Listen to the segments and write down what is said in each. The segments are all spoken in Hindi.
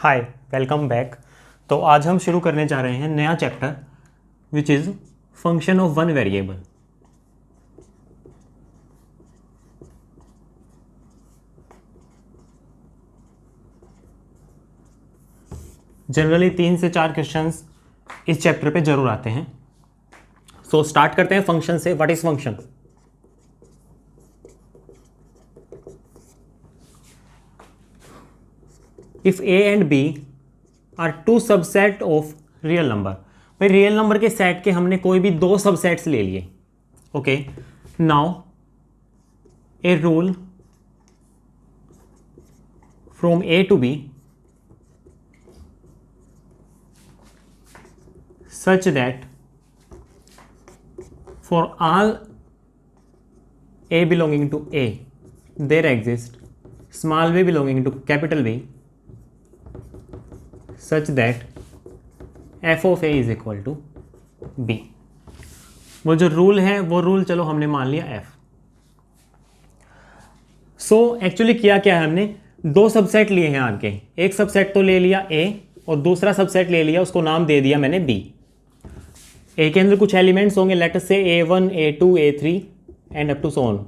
हाय, वेलकम बैक। तो आज हम शुरू करने जा रहे हैं नया chapter which is function of one variable. Generally 3 से 4 क्वेश्चंस इस चैप्टर पे जरूर आते हैं। सो स्टार्ट करते हैं फंक्शन से। What is function? If A and B are two subset of real number. भाई रियल नंबर के सेट के हमने कोई भी 2 सबसेट्स ले लिए। Okay, now a rule from A to B such that for all a belonging to a there exists small v belonging to capital V such that f of a is equal to b। वो जो रूल है वो रूल चलो हमने मान लिया f। सो एक्चुअली किया क्या है, हमने 2 सबसेट लिए हैं आगे। एक सबसेट तो ले लिया a और दूसरा सबसेट ले लिया, उसको नाम दे दिया मैंने b। ए के अंदर कुछ एलिमेंट्स होंगे, लेट अस से A1, A2, A3 and up to so on.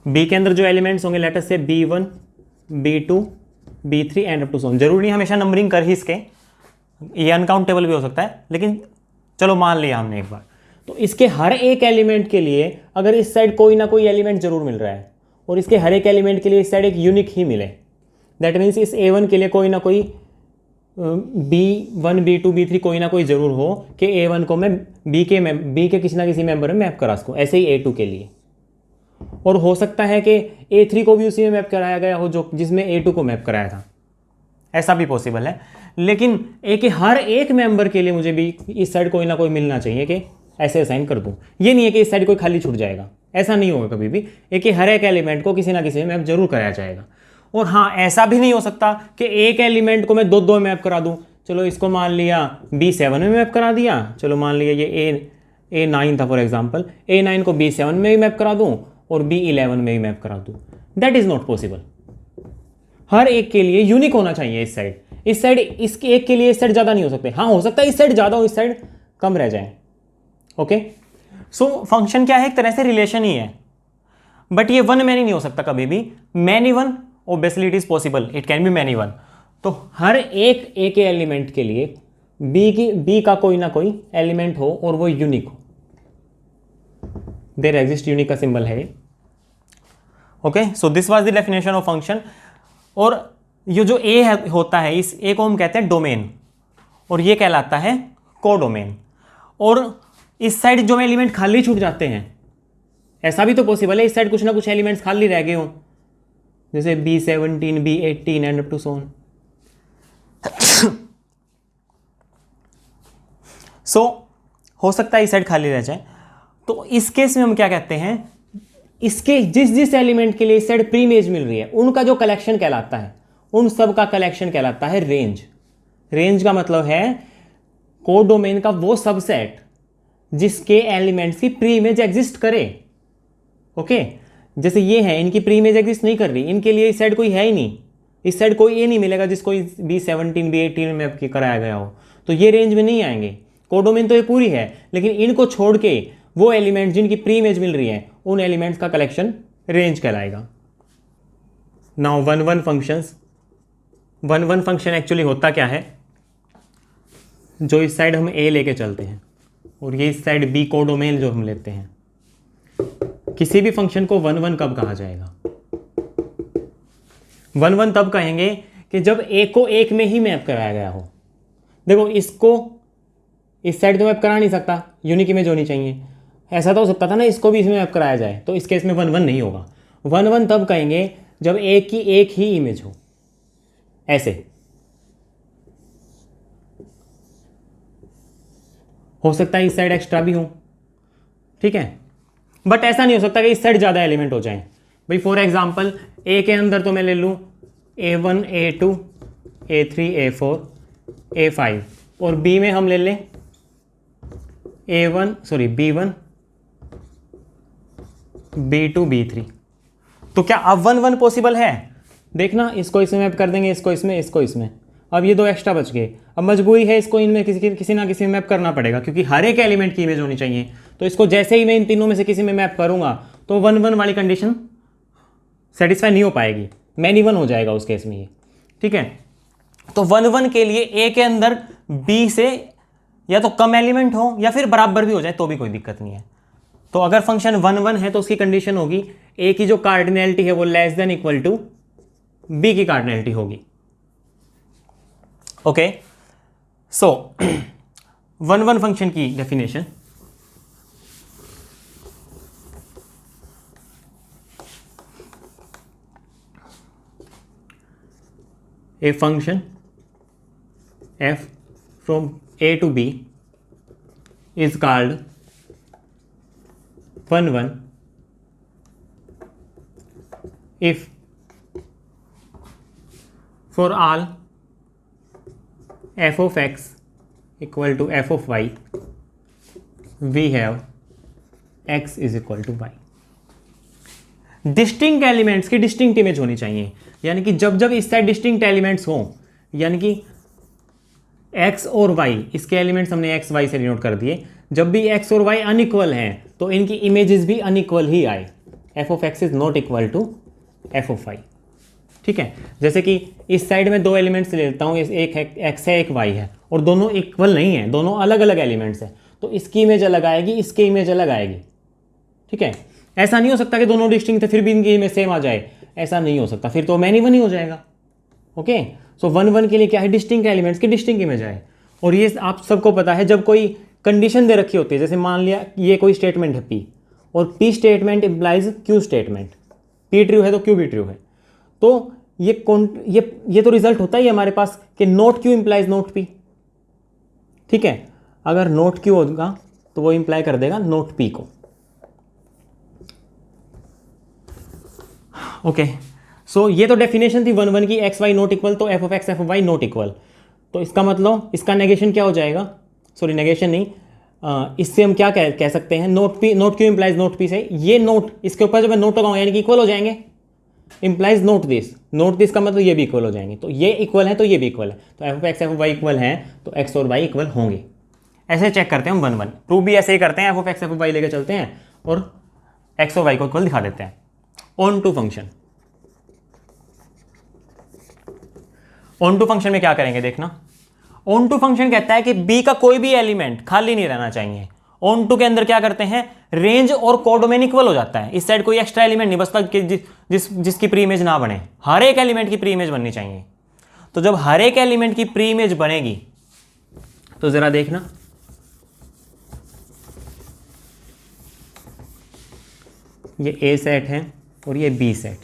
B के अंदर जो एलिमेंट्स होंगे, लेट अस से B1, B2, B3 and up to so on. जरूरी नहीं हमेशा नंबरिंग कर ही इसके, ये अनकाउंटेबल भी हो सकता है, लेकिन चलो मान लिया हमने एक बार। तो इसके हर एक एलिमेंट के लिए अगर इस साइड कोई ना कोई एलिमेंट जरूर मिल रहा है और इसके हर एक एलिमेंट के लिए इस साइड एक यूनिक ही मिले, दैट मीन्स इस A1 के लिए कोई ना कोई B1, B2, B3 कोई ना कोई जरूर हो कि A1 को मैं B के किसी ना किसी मेंबर में मैप करा सकूँ। ऐसे ही A2 के लिए, और हो सकता है कि A3 को भी उसी में मैप कराया गया हो जो जिसमें A2 को मैप कराया था, ऐसा भी पॉसिबल है। लेकिन A के हर एक मेंबर के लिए मुझे भी इस साइड कोई ना कोई मिलना चाहिए कि ऐसे असाइन कर दूँ। ये नहीं है कि इस साइड कोई खाली छूट जाएगा, ऐसा नहीं होगा कभी भी। A के हर एक एलिमेंट को किसी ना किसी में मैप जरूर कराया जाएगा। और हाँ, ऐसा भी नहीं हो सकता कि एक एलिमेंट को मैं दो मैप करा दूं। चलो इसको मान लिया B7 में मैप करा दिया, चलो मान लिया ये A9 था फॉर एग्जांपल, A9 को B7 में भी मैप करा दूं और B11 में भी मैप करा दूं। That is not possible. हर एक के लिए यूनिक होना चाहिए। इस साइड इसके एक के लिए इस साइड ज़्यादा नहीं हो सकते। हाँ, हो सकता है इस साइड ज़्यादा हो, इस साइड कम रह जाए। ओके, सो फंक्शन क्या है? एक तरह से रिलेशन ही है, बट ये वन मैनी नहीं हो सकता कभी भी। Many one obviously it is possible, it can be many one। तो हर एक ए के एलिमेंट के लिए बी का कोई ना कोई एलिमेंट हो और वो यूनिक हो। देयर एग्जिस्ट यूनिक का सिंबल है। Okay, so this was the definition of function. और ये जो ए होता है, इस ए को हम कहते हैं डोमेन, और ये कहलाता है कोडोमेन। और इस साइड जो एलिमेंट खाली छूट जाते हैं, ऐसा भी तो पॉसिबल है इस साइड कुछ ना कुछ एलिमेंट्स खाली रह गए हों, जैसे B17, B18 and up to so on. So हो सकता है इस साइड खाली रह जाए। तो इस केस में हम क्या कहते हैं, इसके जिस एलिमेंट के लिए इस साइड प्री इमेज मिल रही है उनका जो कलेक्शन कहलाता है, उन सब का कलेक्शन कहलाता है रेंज। रेंज का मतलब है कोडोमेन का वो सबसेट जिसके एलिमेंट्स की प्री इमेज एग्जिस्ट करे। ओके, जैसे ये है, इनकी प्री इमेज एग्जिस्ट नहीं कर रही, इनके लिए इस साइड कोई है ही नहीं, इस साइड कोई ए नहीं मिलेगा जिसको B17, B18 में कराया गया हो, तो ये रेंज में नहीं आएंगे। कोडोमेन तो ये पूरी है, लेकिन इनको छोड़ के वो एलिमेंट जिनकी प्री इमेज मिल रही है उन एलिमेंट्स का कलेक्शन रेंज कहलाएगा। नाउ वन फंक्शन एक्चुअली होता क्या है, जो इस साइड हम ए लेके चलते हैं और ये इस साइड बी कोडोमेन जो हम लेते हैं, किसी भी फंक्शन को वन कब कहा जाएगा? वन तब कहेंगे कि जब ए को एक में ही मैप कराया गया हो। देखो, इसको इस साइड तो मैप करा नहीं सकता, यूनिक इमेज होनी चाहिए। ऐसा तो हो सकता था ना, इसको भी इसमें मैप कराया जाए, तो इस केस में वन नहीं होगा। वन तब कहेंगे जब ए की एक ही इमेज हो। ऐसे हो सकता है इस साइड एक्स्ट्रा भी हो, ठीक है, बट ऐसा नहीं हो सकता कि इस साइड ज़्यादा एलिमेंट हो जाएं। भाई फॉर एग्जांपल ए के अंदर तो मैं ले लूँ A1, A2, A3, A4, A5, और बी में हम ले लें B1, B2, B3। तो क्या अब वन पॉसिबल है? देखना, इसको इसमें मैप कर देंगे, इसको इसमें, इसको इसमें। अब ये 2 एक्स्ट्रा बच गए। अब मजबूरी है इसको इनमें किसी ना किसी में मैप करना पड़ेगा, क्योंकि हर एक एलिमेंट की इमेज होनी चाहिए। तो इसको जैसे ही मैं इन तीनों में से किसी में मैप करूँगा तो 1 1 वाली कंडीशन सेटिस्फाई नहीं हो पाएगी, मैनी 1 हो जाएगा उस केस में ये। ठीक है, तो 1 1 के लिए ए के अंदर बी से या तो कम एलिमेंट हो या फिर बराबर भी हो जाए तो भी कोई दिक्कत नहीं है। तो अगर फंक्शन 1 1 है तो उसकी कंडीशन होगी ए की जो कार्डिनैलिटी है वो less than equal to B की कार्डिनैलिटी होगी। ओके, सो 1 1 फंक्शन की definition, a function f from a to b is called 1 1 if for all f of x equal to f of y we have x is equal to y। Distinct elements की डिस्टिंक्ट इमेज होनी चाहिए, यानी कि जब जब इस साइड डिस्टिंक्ट एलिमेंट्स हों, यानी कि x और y, इसके एलिमेंट्स हमने x y से डिनोट कर दिए, जब भी x और y अनइक्वल हैं तो इनकी इमेजेस भी अनइक्वल ही आए। f of x is not equal to f of y। ठीक है, जैसे कि इस साइड में 2 एलिमेंट्स ले लेता हूँ, एक x है एक y है, और दोनों इक्वल नहीं है, दोनों अलग अलग एलिमेंट्स हैं, तो इसकी इमेज अलग आएगी, इसकी इमेज अलग आएगी। ठीक है, ऐसा नहीं हो सकता कि दोनों डिस्टिंक्ट थे फिर भी इनकी इमेज सेम आ जाए, ऐसा नहीं हो सकता, फिर तो मैनी 1 ही हो जाएगा। ओके, सो 1 1 के लिए क्या है, डिस्टिंक्ट एलिमेंट्स की डिस्टिंक्ट इमेज आए। और ये आप सबको पता है, जब कोई कंडीशन दे रखी होती है, जैसे मान लिया ये कोई स्टेटमेंट है P, और P statement implies Q statement, P true है तो Q भी ट्रू है, तो ये तो रिजल्ट होता ही है हमारे पास कि note Q implies note P। ठीक है, अगर नोट Q होगा तो वो इम्प्लाई कर देगा नोट P को। ओके, सो ये तो डेफिनेशन थी 1 1 की, एक्स वाई नॉट इक्वल तो f of x f of y not equal. तो इसका मतलब इसका नेगेशन क्या हो जाएगा, सॉरी नेगेशन नहीं, इससे हम क्या कह सकते हैं, note Q implies note P से, ये नोट इसके ऊपर जब मैं नोट लगाऊंगा यानी कि इक्वल हो जाएंगे, इम्प्लाइज नोट दिस का मतलब ये भी इक्वल हो जाएंगे, तो ये इक्वल है तो ये भी इक्वल है, तो f of x f of y equal है तो एक्स और वाई इक्वल होंगे। ऐसे चेक करते हैं हम 1 1, प्रूफ भी ऐसे ही करते हैं, f of x f of y लेके चलते हैं और एक्स और वाई को इक्वल दिखा देते हैं। On to function, on to function में क्या करेंगे देखना, ऑन टू फंक्शन कहता है कि बी का कोई भी एलिमेंट खाली नहीं रहना चाहिए। ऑन टू के अंदर क्या करते हैं, रेंज और कोडोमेन इक्वल हो जाता है, इस साइड कोई एक्स्ट्रा एलिमेंट नहीं बचता कि जिसकी प्री इमेज ना बने, हर एक एलिमेंट की प्री इमेज बननी चाहिए। तो जब हर एक एलिमेंट की प्री इमेज बनेगी तो जरा देखना, ये ए सेट है और ये बी सेट,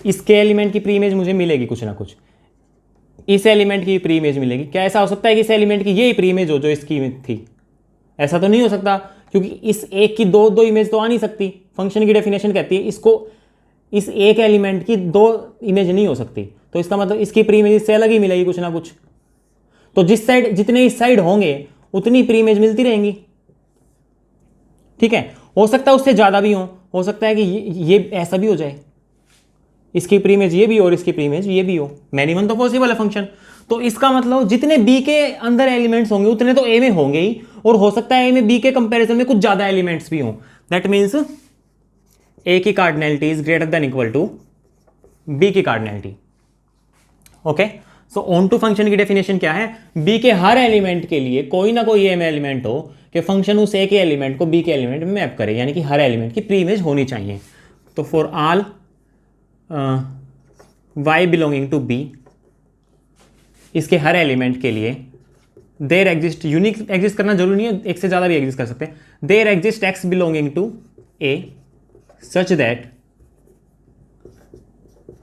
इसके एलिमेंट की प्री इमेज मुझे मिलेगी कुछ ना कुछ, इस एलिमेंट की प्री इमेज मिलेगी। क्या ऐसा हो सकता है कि इस एलिमेंट की यही प्री इमेज हो जो इसकी इमेज थी? ऐसा तो नहीं हो सकता, क्योंकि इस एक की दो इमेज तो आ नहीं सकती। फंक्शन की डेफिनेशन कहती है इसको, इस एक एलिमेंट की 2 इमेज नहीं हो सकती, तो इसका मतलब इसकी प्री इमेज इससे अलग ही मिलेगी कुछ ना कुछ। तो जितने इस साइड होंगे उतनी प्री इमेज मिलती रहेंगी। ठीक है, हो सकता है उससे ज़्यादा भी हो सकता है कि ये ऐसा भी हो जाए, इसकी प्री इमेज ये भी हो और इसकी प्री इमेज ये भी हो, मैनी 1 तो पॉसिबल है फंक्शन। तो इसका मतलब जितने बी के अंदर एलिमेंट्स होंगे उतने तो ए में होंगे ही, और हो सकता है ए में बी के कंपैरिजन में कुछ ज़्यादा एलिमेंट्स भी हों। दैट मीन्स ए की cardinality is greater than equal to B की cardinality. Okay, so on to function की डेफिनेशन क्या है, बी के हर एलिमेंट के लिए कोई ना कोई ए में एलिमेंट हो कि फंक्शन उस ए के एलिमेंट को बी के एलिमेंट में मैप करे, यानी कि हर एलिमेंट की प्री इमेज होनी चाहिए। तो for all y belonging to b, इसके हर एलिमेंट के लिए देयर एग्जिस्ट, यूनिक एग्जिस्ट करना जरूरी नहीं है, एक से ज़्यादा भी एग्जिस्ट कर सकते हैं, there exist x belonging to a such that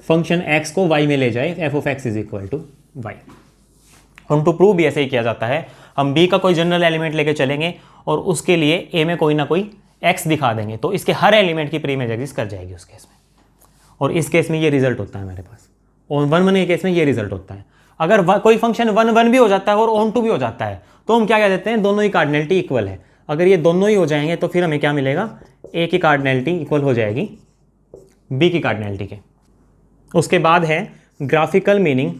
function x को y में ले जाए f of x is equal to y। हम टू प्रूव भी ऐसे ही किया जाता है, हम b का कोई जनरल एलिमेंट लेके चलेंगे और उसके लिए a में कोई ना कोई x दिखा देंगे, तो इसके हर एलिमेंट की प्री इमेज एग्जिस्ट कर जाएगी उस केस में। और इस केस में ये रिजल्ट होता है हमारे पास, और 1 1 के केस में ये रिजल्ट होता है। अगर कोई फंक्शन 1 1 भी हो जाता है और ऑन टू भी हो जाता है तो हम क्या कह देते हैं, दोनों ही कार्डिनैलिटी इक्वल है। अगर ये दोनों ही हो जाएंगे तो फिर हमें क्या मिलेगा, ए की कार्डिनैलिटी इक्वल हो जाएगी बी की कार्डिनैलिटी के। उसके बाद है ग्राफिकल मीनिंग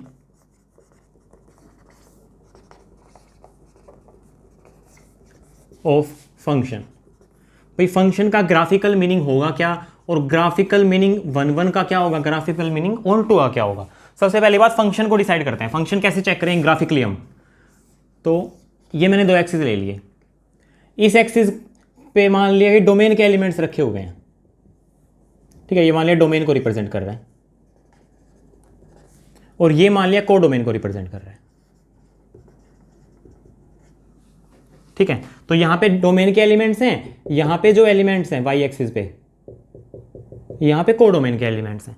ऑफ फंक्शन। भाई फंक्शन का ग्राफिकल मीनिंग होगा क्या, और ग्राफिकल मीनिंग 1 का क्या होगा, ग्राफिकल मीनिंग ऑन टू का क्या होगा। सबसे पहली बात फंक्शन को डिसाइड करते हैं। फंक्शन कैसे चेक करेंगे ग्राफिकली हम, तो ये मैंने 2 एक्सिस ले लिए। इस एक्सिस पे मान लिया कि डोमेन के एलिमेंट्स रखे हुए हैं, ठीक है, ये मान लिया डोमेन को रिप्रेजेंट कर रहा है, और ये मान लिया को डोमेन को रिप्रेजेंट कर रहा है, ठीक है। तो यहां पे डोमेन के एलिमेंट्स हैं, यहां पे जो एलिमेंट्स हैं वाई एक्सिस पे, यहां पे को डोमेन के एलिमेंट्स हैं।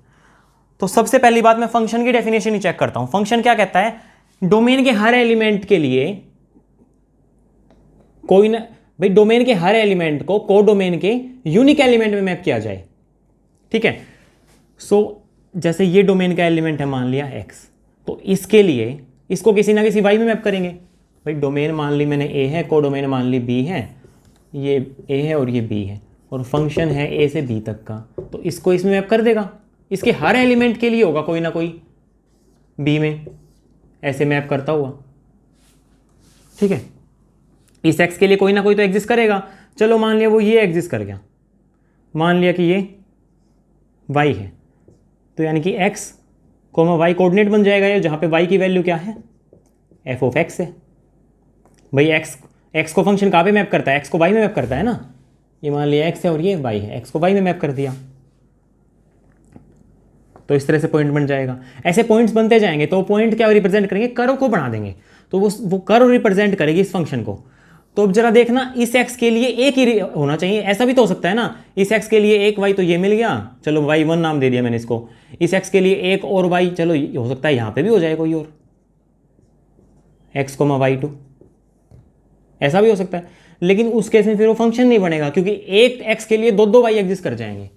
तो सबसे पहली बात मैं फंक्शन की डेफिनेशन ही चेक करता हूं। फंक्शन क्या कहता है, डोमेन के हर एलिमेंट के लिए कोई ना, भाई डोमेन के हर एलिमेंट को को डोमेन के यूनिक एलिमेंट में मैप किया जाए, ठीक है। सो जैसे ये डोमेन का एलिमेंट है मान लिया x, तो इसके लिए इसको किसी ना किसी y में मैप करेंगे। भाई डोमेन मान ली मैंने a है, को डोमेन मान ली b है, ये a है और ये b है, और फंक्शन है a से b तक का, तो इसको इसमें मैप कर देगा। इसके हर एलिमेंट के लिए होगा कोई ना कोई b में ऐसे मैप करता हुआ, ठीक है। इस x के लिए कोई ना कोई तो एग्जिस्ट करेगा। चलो मान लिया वो ये एग्जिस्ट कर गया, मान लिया कि ये y है, तो यानी कि x कोमा y कोऑर्डिनेट बन जाएगा ये, जहाँ पे y की वैल्यू क्या है, f ऑफ x है। भाई x को फंक्शन कहाँ पे मैप करता है, x को y में मैप करता है ना। ये मान लिया x है और ये y है, x को y में मैप कर दिया, तो इस तरह से पॉइंट बन जाएगा। ऐसे पॉइंट्स बनते जाएंगे, तो पॉइंट क्या रिप्रेजेंट करेंगे, कर्व को बना देंगे, तो वो कर्व रिप्रेजेंट करेगी इस फंक्शन को। तो अब जरा देखना, इस x के लिए एक ही होना चाहिए, ऐसा भी तो हो सकता है ना, इस x के लिए एक y तो ये मिल गया, चलो y1 नाम दे दिया मैंने इसको। इस x के लिए एक और y, चलो हो सकता है यहाँ पे भी हो जाए कोई और x, y2, ऐसा भी हो सकता है। लेकिन उस केस में फिर वो फंक्शन नहीं बनेगा, क्योंकि एक x के लिए दो y एग्जिस्ट कर जाएंगे।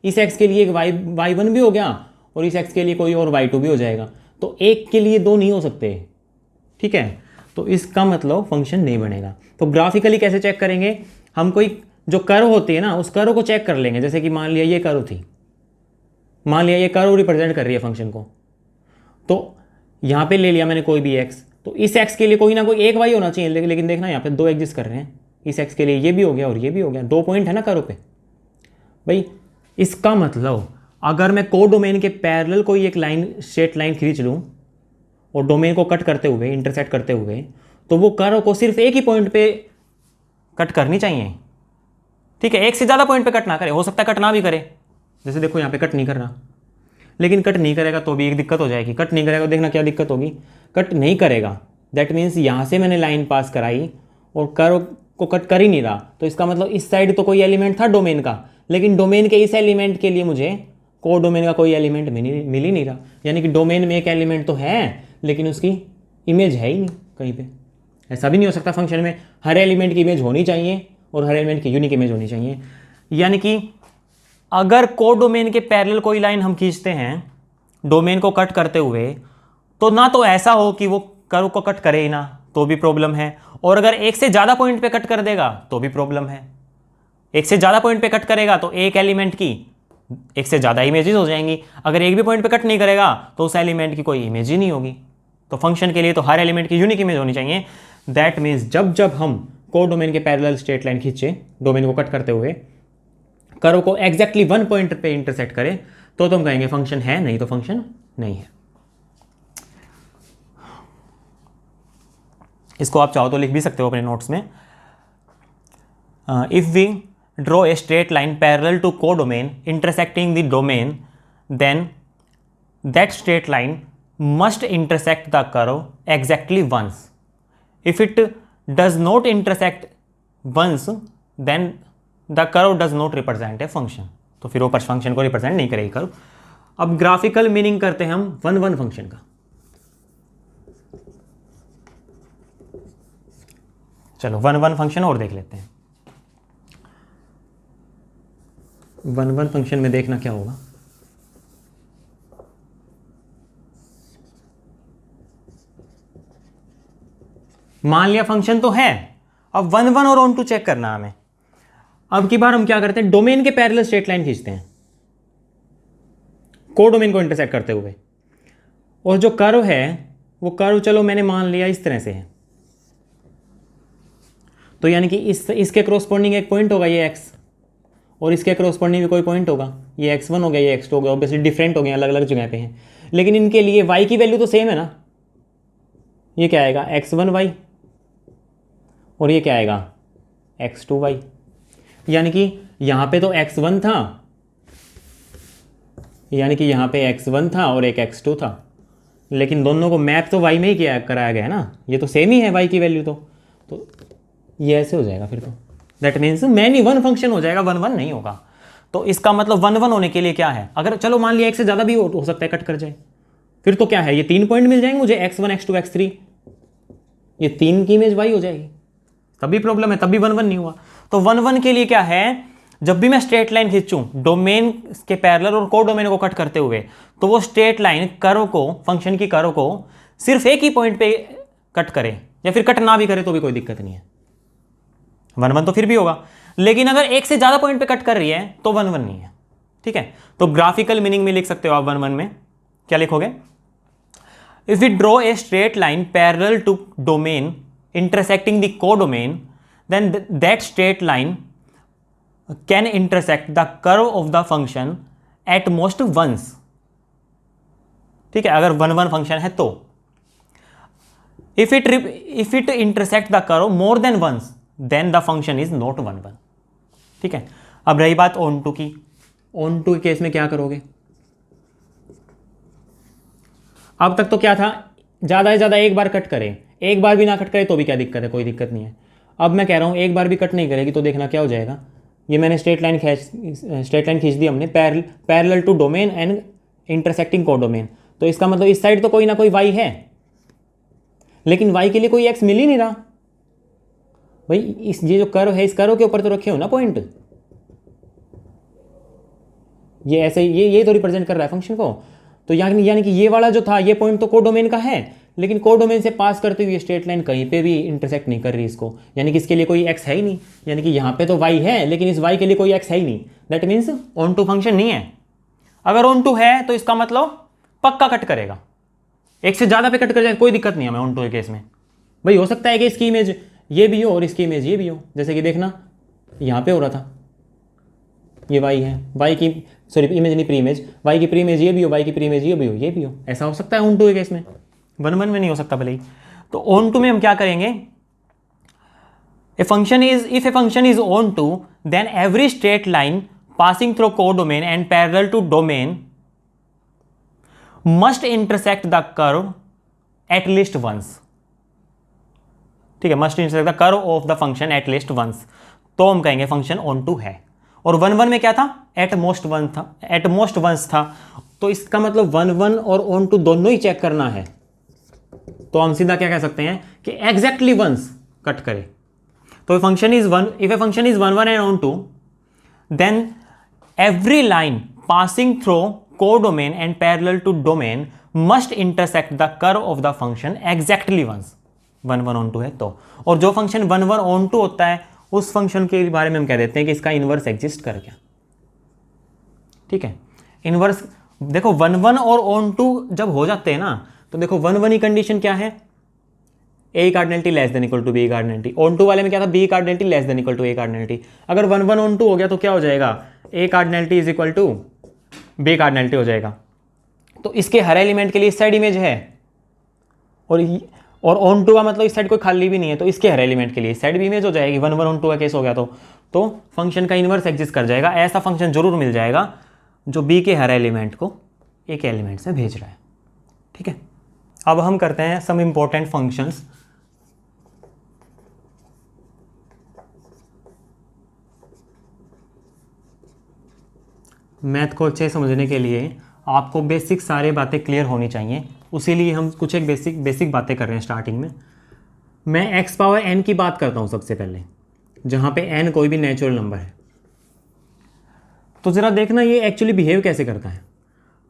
इस x के लिए एक y1 भी हो गया, और इस x के लिए कोई और y2 भी हो जाएगा, तो एक के लिए दो नहीं हो सकते, ठीक है। तो इसका मतलब फंक्शन नहीं बनेगा। तो ग्राफिकली कैसे चेक करेंगे, हम कोई जो कर्व होती है ना, उस कर्व को चेक कर लेंगे। जैसे कि मान लिया ये कर्व थी, मान लिया ये कर्व रिप्रेजेंट कर रही है फंक्शन को, तो यहाँ पे ले लिया मैंने कोई भी x, तो इस x के लिए कोई ना कोई एक y होना चाहिए, लेकिन देखना यहाँ पे दो एग्जिस्ट कर रहे हैं। इस x के लिए ये भी हो गया और ये भी हो गया, 2 पॉइंट है ना कर्व पे। भाई इसका मतलब अगर मैं को डोमेन के पैरेलल कोई एक लाइन, स्ट्रेट लाइन खींच लूँ और डोमेन को कट करते हुए, इंटरसेक्ट करते हुए, तो वो कर्व को सिर्फ एक ही पॉइंट पे कट करनी चाहिए, ठीक है। एक से ज़्यादा पॉइंट पे कट ना करे, हो सकता है कट ना भी करे, जैसे देखो यहाँ पे कट नहीं कर रहा, लेकिन कट नहीं करेगा तो भी एक दिक्कत हो जाएगी। कट नहीं करेगा, देखना क्या दिक्कत होगी, कट नहीं करेगा, दैट मीन्स यहाँ से मैंने लाइन पास कराई और कर्व को कट कर ही नहीं रहा, तो इसका मतलब इस साइड तो कोई एलिमेंट था डोमेन का, लेकिन डोमेन के इस एलिमेंट के लिए मुझे को डोमेन का कोई एलिमेंट मिल ही नहीं रहा। यानी कि डोमेन में एक एलिमेंट तो है, लेकिन उसकी इमेज है ही नहीं कहीं पे। ऐसा भी नहीं हो सकता, फंक्शन में हर एलिमेंट की इमेज होनी चाहिए और हर एलिमेंट की यूनिक इमेज होनी चाहिए। यानी कि अगर को डोमेन के पैरेलल कोई लाइन हम खींचते हैं डोमेन को कट करते हुए, तो ना तो ऐसा हो कि वो कर्व को कट करे ही ना, तो भी प्रॉब्लम है, और अगर एक से ज़्यादा पॉइंट पे कट कर देगा तो भी प्रॉब्लम है। एक से ज़्यादा पॉइंट पे कट करेगा तो एक एलिमेंट की एक से ज़्यादा इमेजेस हो जाएंगी, अगर एक भी पॉइंट पे कट नहीं करेगा तो उस एलिमेंट की कोई इमेज ही नहीं होगी। तो फंक्शन के लिए तो हर एलिमेंट की यूनिक इमेज होनी चाहिए। दैट मीन्स जब हम को डोमेन के पैरेलल स्ट्रेट लाइन खींचे डोमेन को कट करते हुए, कर्व को एग्जैक्टली 1 पॉइंट पे इंटरसेक्ट करे, तो तुम कहेंगे फंक्शन है, नहीं तो फंक्शन नहीं है। इसको आप चाहो तो लिख भी सकते हो अपने नोट्स में। If we draw a straight line parallel to codomain intersecting the domain, then that straight line must intersect the curve exactly once. If it does not intersect once, then the curve does not represent a function. तो फिर वो फंक्शन को रिप्रेजेंट नहीं करेगी कर्व। अब ग्राफिकल मीनिंग करते हैं हम 1 फंक्शन का। चलो 1 फंक्शन और देख लेते हैं। 1 फंक्शन में देखना क्या होगा, मान लिया फंक्शन तो है, अब 1 और ऑन टू चेक करना हमें। अब की बार हम क्या करते हैं, डोमेन के पैरेलल स्ट्रेट लाइन खींचते हैं। कोडोमेन को इंटरसेक्ट करते हुए। और जो कर्व है वो कर्व चलो मैंने मान लिया इस तरह से है, तो यानी कि इसके क्रॉसपोंडिंग एक पॉइंट होगा ये x, और इसके क्रॉसपोंडिंग भी कोई पॉइंट होगा, ये x1 हो गया ये x2 हो गया, ऑब्वियसली डिफरेंट हो गए, अलग अलग जगह पे हैं, लेकिन इनके लिए y की वैल्यू तो सेम है ना। ये क्या आएगा x1y, और ये क्या आएगा x2y। यानी कि यहाँ पे तो x1 था, यानी कि यहाँ पे x1 था और एक x2 था, लेकिन दोनों को मैप तो y में ही किया कराया गया है ना, ये तो सेम ही है y की वैल्यू तो ये ऐसे हो जाएगा फिर तो। That means many one function हो जाएगा, 1 1 नहीं होगा। तो इसका मतलब 1 1 होने के लिए क्या है, अगर चलो मान लिया एक से ज़्यादा भी हो सकता है कट कर जाए, फिर तो क्या है, ये 3 पॉइंट मिल जाएंगे मुझे x1 x2 x3, ये 3 की इमेज y हो जाएगी, तभी प्रॉब्लम है, तभी 1 1 नहीं हुआ। तो 1 1 के लिए क्या है, जब भी मैं स्ट्रेट लाइन खींचूं डोमेन के पैरेलल और को डोमेन को कट करते हुए, तो वो स्ट्रेट लाइन कर्व को, फंक्शन की कर्व को सिर्फ एक ही पॉइंट पे कट करे, या फिर कट ना भी करे तो भी कोई दिक्कत नहीं है, 1 1 तो फिर भी होगा। लेकिन अगर एक से ज्यादा पॉइंट पे कट कर रही है तो 1 1 नहीं है, ठीक है। तो ग्राफिकल मीनिंग में लिख सकते हो आप 1 1 में क्या लिखोगे, if we draw a straight line parallel to domain intersecting the codomain, then that straight line can intersect the curve of the function at most once, ठीक है, अगर 1 1 फंक्शन है तो। If it intersect the curve more than once, then the function is not 1 1, ठीक है। अब रही बात ऑन टू की, ऑन टू के केस में क्या करोगे, अब तक तो क्या था, ज्यादा से ज्यादा एक बार कट करे, एक बार भी ना कट करे तो भी क्या दिक्कत है, कोई दिक्कत नहीं है। अब मैं कह रहा हूं एक बार भी कट नहीं करेगी तो देखना क्या हो जाएगा, ये मैंने स्ट्रेट लाइन खींच दी हमने parallel to domain and intersecting codomain, तो इसका मतलब इस साइड तो कोई ना कोई y है, लेकिन y के लिए कोई x मिल ही नहीं रहा भाई। ये जो कर्व है, इस कर्व के ऊपर तो रखे हो ना पॉइंट, ये ऐसे ये तो रिप्रेजेंट कर रहा है फंक्शन को। तो यानी कि ये वाला जो था ये पॉइंट तो कोडोमेन का है, लेकिन कोडोमेन से पास करते हुए स्ट्रेट लाइन कहीं पे भी इंटरसेक्ट नहीं कर रही इसको, यानी कि इसके लिए कोई x है ही नहीं, यानी कि यहाँ पे तो y है लेकिन इस y के लिए कोई x है ही नहीं। That means on to function नहीं है। अगर ऑन टू है तो इसका मतलब पक्का कट करेगा, एक से ज़्यादा पे कट कर जाए कोई दिक्कत नहीं है हमें ऑन टू के केस में। भाई हो सकता है कि इसकी इमेज ये भी हो और इसकी इमेज ये भी हो, जैसे कि देखना यहाँ पे हो रहा था, ये y है, y की सॉरी इमेज नहीं प्री इमेज, y की प्री इमेज ये भी हो, y की प्री इमेज ये भी हो, ये भी हो, ऐसा हो सकता है ऑन टू के केस में, 1 1 में नहीं हो सकता भले ही। तो ऑन टू में हम क्या करेंगे, if a function is onto then every straight line passing through codomain and parallel to domain must intersect the curve at least once, ठीक है, must intersect the curve of the function at least once, तो हम कहेंगे फंक्शन ऑन टू है। और 1 1 में क्या था, एट मोस्ट वंस था, तो इसका मतलब 1 1 और ऑन टू दोनों ही चेक करना है, तो हम सीधा क्या कह सकते हैं कि एग्जैक्टली वंस कट करे। तो if a function is 1 1 and onto, then every line passing through codomain and parallel to domain must intersect the curve of the function exactly once, 1 1 onto है तो। और जो फंक्शन 1 1 ऑन टू होता है उस फंक्शन के बारे में हम कह देते हैं कि इसका इनवर्स एग्जिस्ट कर गया, ठीक है। इनवर्स देखो 1 1 और ऑन टू जब हो जाते हैं ना, तो देखो 1 1 की कंडीशन क्या है, A cardinality less than equal to B cardinality, on to वाले में क्या था, B cardinality less than equal to A cardinality. अगर 1 1 ऑन टू हो गया तो क्या हो जाएगा, A cardinality is equal to B cardinality हो जाएगा। तो इसके हर एलिमेंट के लिए इस साइड इमेज है, और ऑन टू का मतलब इस साइड कोई खाली भी नहीं है, तो इसके हर एलिमेंट के लिए इस साइड भी इमेज हो जाएगी। 1 1 ऑन टू का केस हो गया तो फंक्शन का इनवर्स एग्जिस्ट कर जाएगा। ऐसा फंक्शन जरूर मिल जाएगा जो बी के हर एलिमेंट को एक एलिमेंट से भेज रहा है, ठीक है। अब हम करते हैं सम इंपॉर्टेंट फंक्शंस। मैथ को अच्छे समझने के लिए आपको बेसिक सारे बातें क्लियर होनी चाहिए, उसी लिए हम कुछ एक बेसिक बातें कर रहे हैं स्टार्टिंग में। मैं x पावर n की बात करता हूँ सबसे पहले, जहाँ पे n कोई भी नेचुरल नंबर है। तो ज़रा देखना ये एक्चुअली बिहेव कैसे करता है।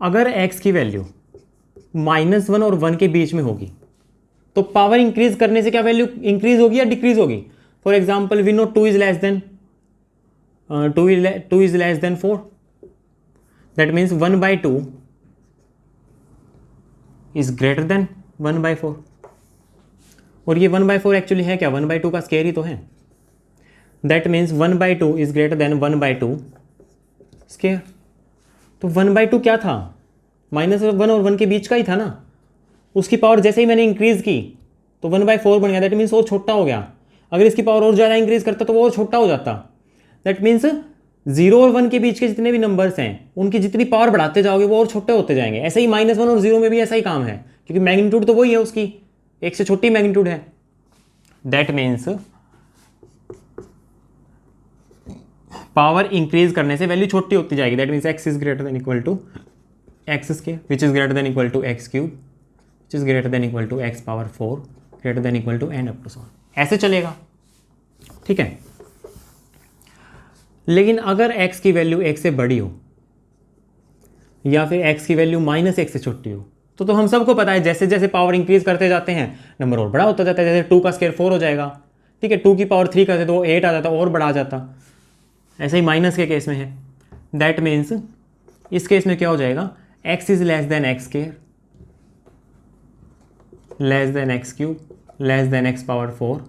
अगर x की वैल्यू -1 और 1 के बीच में होगी तो पावर इंक्रीज करने से क्या वैल्यू इंक्रीज होगी या डिक्रीज होगी। For example we know 2 is less than 4, that means 1/2 is greater than 1/4। और ये 1/4 एक्चुअली है क्या, 1/2 का स्क्वायर ही तो है। That means 1/2 is greater then 1/2 square. तो 1/2 क्या था, -1 और 1 के बीच का ही था ना। उसकी पावर जैसे ही मैंने इंक्रीज की तो 1/4 बन गया। दैट मीन्स वो छोटा हो गया। अगर इसकी पावर और ज़्यादा इंक्रीज करता तो वो और छोटा हो जाता। दैट मीन्स 0 और 1 के बीच के जितने भी नंबर्स हैं उनकी जितनी पावर बढ़ाते जाओगे वो और छोटे होते जाएंगे। ऐसे ही -1 और 0 में भी ऐसा ही काम है, क्योंकि मैग्नीट्यूड तो वही है उसकी, एक से छोटी मैग्नीट्यूड है। दैट मीन्स पावर इंक्रीज करने से वैल्यू छोटी होती जाएगी। That means x is greater than equal to x square which is greater than equal to x cube which is greater than equal to x power 4 greater than equal to n up to 1। ऐसे चलेगा, ठीक है। लेकिन अगर x की वैल्यू 1 से बड़ी हो या फिर x की वैल्यू -1 से छोटी हो तो हम सबको पता है जैसे जैसे पावर इंक्रीज करते जाते हैं नंबर और बड़ा होता जाता है। जैसे 2 का स्क्वायर 4 हो जाएगा, ठीक है, 2 की पावर 3 करते तो वो 8 आ जाता और बढ़ा जाता। ऐसे ही माइनस के केस में है। दैट मीन्स इस केस में क्या हो जाएगा, x is less than x square less than x cube less than x power 4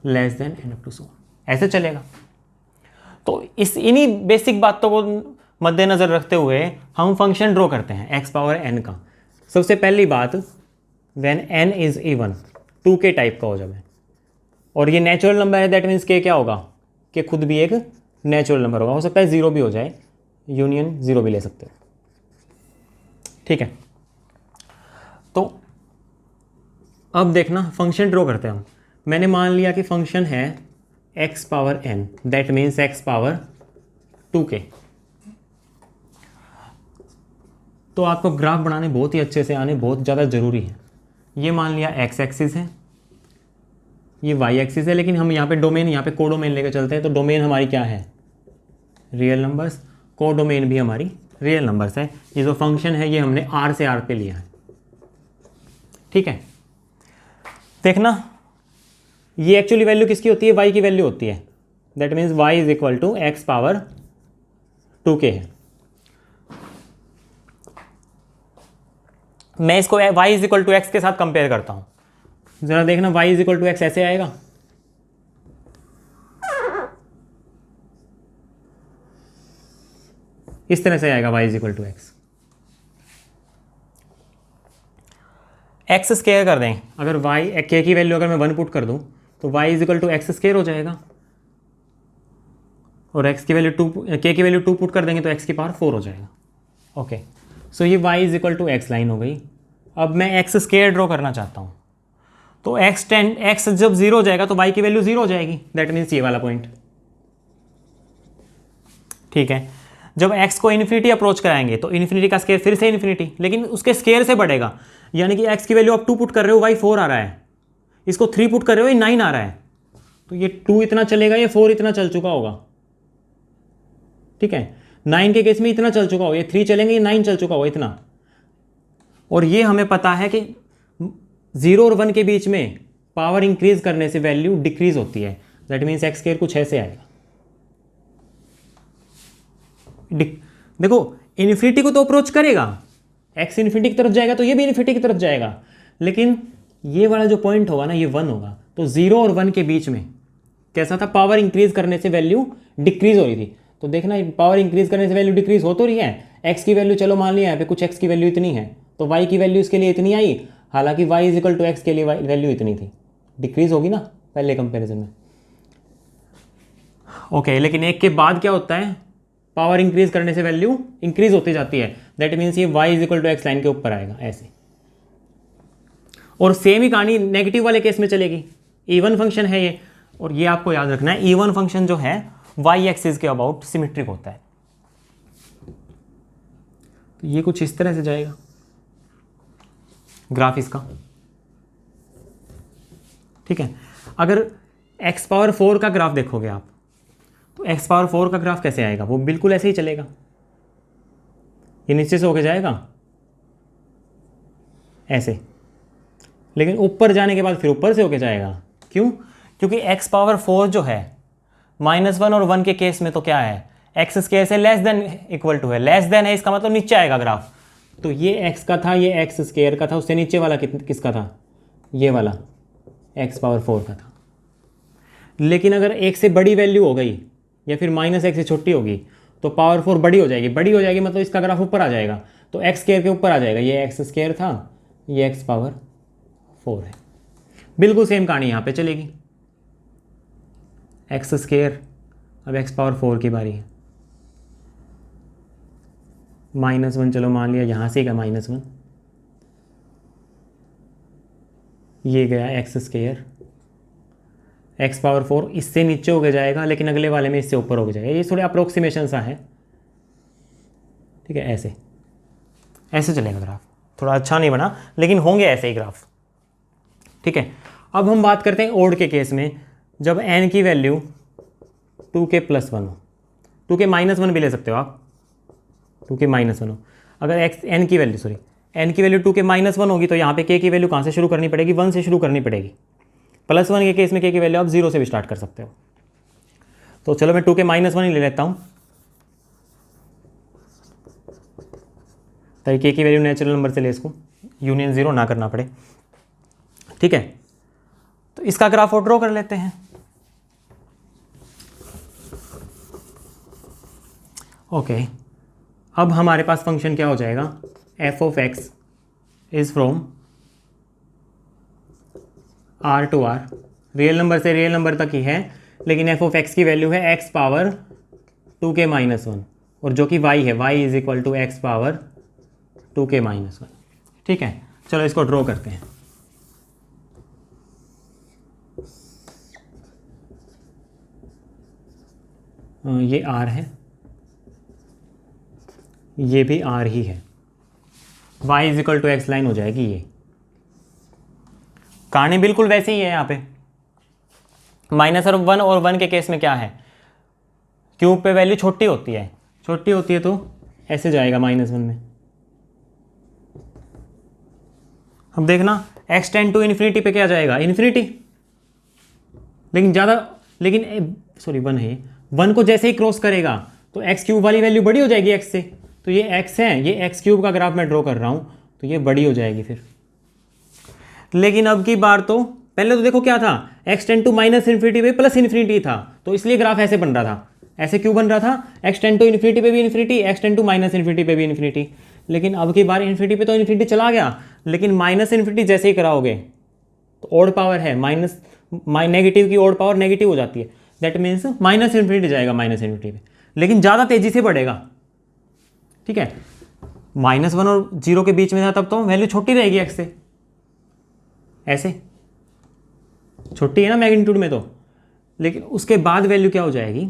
less than n up to 1। ऐसे चलेगा। तो इन्हीं बेसिक बातों को मद्देनजर रखते हुए हम फंक्शन ड्रॉ करते हैं x पावर n का। सबसे पहली बात, व्हेन n इज इवन 2 के टाइप का हो जाए और ये नेचुरल नंबर है, दैट मीन्स के क्या होगा कि खुद भी एक नेचुरल नंबर होगा। हो सकता है 0 भी हो जाए, यूनियन 0 भी ले सकते हो, ठीक है। तो अब देखना फंक्शन ड्रॉ करते हैं हम। मैंने मान लिया कि फंक्शन है x power n, that means x power 2k। तो आपको ग्राफ बनाने बहुत ही अच्छे से आने बहुत ज़्यादा ज़रूरी है। ये मान लिया x एक्सिस है, ये y एक्सिस है, लेकिन हम यहाँ पे डोमेन, यहाँ पे कोडोमेन लेकर चलते हैं। तो डोमेन हमारी क्या है, रियल नंबर्स, कोडोमेन भी हमारी रियल नंबर्स है। ये जो फंक्शन है ये हमने r से r पे लिया है, ठीक है। देखना ये एक्चुअली वैल्यू किसकी होती है, y की वैल्यू होती है। That means y is equal to x power 2k है। मैं इसको y is equal to x के साथ कंपेयर करता हूँ। ज़रा देखना y is equal to x ऐसे आएगा, इस तरह से आएगा y is equal to x. X square कर दें, अगर y k की वैल्यू अगर मैं 1 पुट कर दूं तो y is equal to x square हो जाएगा, और x की वैल्यू 2 k की वैल्यू 2 पुट कर देंगे तो x की पावर 4 हो जाएगा। ओके, सो ये y is equal to x line हो गई। अब मैं एक्स स्क्वायर ड्रॉ करना चाहता हूँ, तो x जब 0 हो जाएगा तो y की वैल्यू 0 हो जाएगी। दैट मीन्स ये वाला पॉइंट, ठीक है। जब x को इन्फिनिटी अप्रोच कराएंगे तो इन्फिनिटी का स्क्वायर फिर से इन्फिनिटी, लेकिन उसके स्क्वायर से बढ़ेगा। यानी कि x की वैल्यू आप 2 पुट कर रहे हो, y 4 आ रहा है, इसको 3 पुट कर रहे हो, ये 9 आ रहा है। तो ये 2 इतना चलेगा, ये 4 इतना चल चुका होगा, ठीक है। 9 के केस में इतना चल चुका होगा, ये 3 चलेंगे, ये 9 चल चुका होगा इतना। और ये हमें पता है कि 0 और 1 के बीच में पावर इंक्रीज करने से वैल्यू डिक्रीज होती है। दैट मीन्स एक्स स्क्वायर कुछ ऐसे आएगा। देखो इन्फिनिटी को तो अप्रोच करेगा, एक्स इन्फिनिटी की तरफ जाएगा तो ये भी इन्फिनिटी की तरफ जाएगा, लेकिन ये वाला जो पॉइंट होगा ना ये 1 होगा। तो 0 और 1 के बीच में कैसा था, पावर इंक्रीज करने से वैल्यू डिक्रीज हो रही थी। तो देखना पावर इंक्रीज करने से वैल्यू डिक्रीज हो तो रही है। एक्स की वैल्यू चलो मान लिया यहाँ पे कुछ एक्स की वैल्यू इतनी है, तो वाई की वैल्यू इसके लिए इतनी आई, हालांकि y is equal to x के लिए वैल्यू इतनी थी, डिक्रीज होगी ना पहले कंपेरिजन में। ओके, लेकिन एक के बाद क्या होता है, पावर इंक्रीज करने से वैल्यू इंक्रीज होती जाती है। दैट मीन्स ये y is equal to x line के ऊपर आएगा ऐसे। और सेम ही कहानी नेगेटिव वाले केस में चलेगी। इवन फंक्शन है ये, और ये आपको याद रखना है, इवन फंक्शन जो है वाई एक्सिस के अबाउट सिमेट्रिक होता है। तो ये कुछ इस तरह से जाएगा ग्राफ इसका, ठीक है। अगर x पावर 4 का ग्राफ देखोगे आप, तो x पावर 4 का ग्राफ कैसे आएगा, वो बिल्कुल ऐसे ही चलेगा, ये नीचे से होके जाएगा ऐसे, लेकिन ऊपर जाने के बाद फिर ऊपर से होके जाएगा। क्यों? क्योंकि x पावर 4 जो है -1 और 1 के केस में तो क्या है, एक्स स्क्वायर से लेस देन इक्वल टू है, लेस देन है इसका मतलब नीचे आएगा ग्राफ। तो ये एक्स का था, ये एक्स स्क्वायर का था, उससे नीचे वाला किसका था, ये वाला एक्स पावर 4 का था। लेकिन अगर एक से बड़ी वैल्यू हो गई या फिर माइनस एक से छोटी होगी तो पावर 4 बड़ी हो जाएगी। बड़ी हो जाएगी मतलब इसका ग्राफ ऊपर आ जाएगा, तो एक्स स्क्वायर के ऊपर आ जाएगा। ये एक्स स्क्वायर था, ये एक्स पावर 4 है। बिल्कुल सेम कहानी यहाँ पे चलेगी। एक्स स्क्वायर, अब एक्स पावर 4 की बारी है। -1 चलो मान लिया, यहाँ से का -1, ये गया एक्स स्क्वायर, एक्स पावर 4 इससे नीचे हो जाएगा, लेकिन अगले वाले में इससे ऊपर हो जाएगा। ये थोड़े अप्रोक्सीमेशन सा है, ठीक है। ऐसे ऐसे चलेगा ग्राफ, थोड़ा अच्छा नहीं बना लेकिन होंगे ऐसे ही ग्राफ, ठीक है। अब हम बात करते हैं ओड के केस में, जब n की वैल्यू 2k + 1 हो, 2k -1 भी ले सकते हो आप, 2k -1 हो। अगर x n की वैल्यू n की वैल्यू 2k -1 होगी तो यहाँ पे k की वैल्यू कहाँ से शुरू करनी पड़ेगी, 1 से शुरू करनी पड़ेगी। +1 के केस में k की वैल्यू आप 0 से भी स्टार्ट कर सकते हो। तो चलो मैं 2k -1 ही ले लेता हूँ, ताकि k की वैल्यू नेचुरल नंबर से ले इसको यूनियन 0 ना करना पड़े, ठीक है। तो इसका ग्राफ और ड्रॉ कर लेते हैं। ओके, अब हमारे पास फंक्शन क्या हो जाएगा, f(x) is from R to R, real number से रियल नंबर तक ही है, लेकिन f(x) की वैल्यू है x पावर 2k -1, और जो कि y है, y = x पावर 2k -1, ठीक है। चलो इसको ड्रॉ करते हैं। ये R है, ये भी R ही है, y = x लाइन हो जाएगी। ये कहानी बिल्कुल वैसे ही है। यहाँ पे -1 और 1 के केस में क्या है, क्यूब पे वैल्यू छोटी होती है तो ऐसे जाएगा -1 में। अब देखना x टेंड टू इन्फिनिटी पे क्या जाएगा, इन्फिनिटी, लेकिन ज़्यादा, लेकिन सॉरी 1 है, 1 को जैसे ही क्रॉस करेगा तो x³ वाली वैल्यू बड़ी हो जाएगी x से। तो ये x है, ये x³ का ग्राफ मैं ड्रॉ कर रहा हूँ, तो ये बड़ी हो जाएगी फिर। लेकिन अब की बार तो पहले तो देखो क्या था, x टेंड टू -इन्फिनिटी पे +इन्फिनिटी था, तो इसलिए ग्राफ ऐसे बन रहा था। ऐसे क्यों बन रहा था, x टेंड टू इन्फिनिटी पे भी infinity, x tend to -infinity पे भी इन्फिनिटी। लेकिन अब की बार इन्फिनिटी पे तो इन्फिनिटी चला गया, लेकिन -इन्फिनिटी जैसे ही कराओगे तो ओड पावर है, नेगेटिव की ओड पावर नेगेटिव हो जाती है, दैट मीन्स -इन्फिनिटी जाएगा -इन्फिनिटी पे, लेकिन ज़्यादा तेज़ी से बढ़ेगा, ठीक है। -1 और 0 के बीच में था तब तो वैल्यू छोटी रहेगी x से, ऐसे छोटी है ना मैग्नीट्यूड में तो, लेकिन उसके बाद वैल्यू क्या हो जाएगी,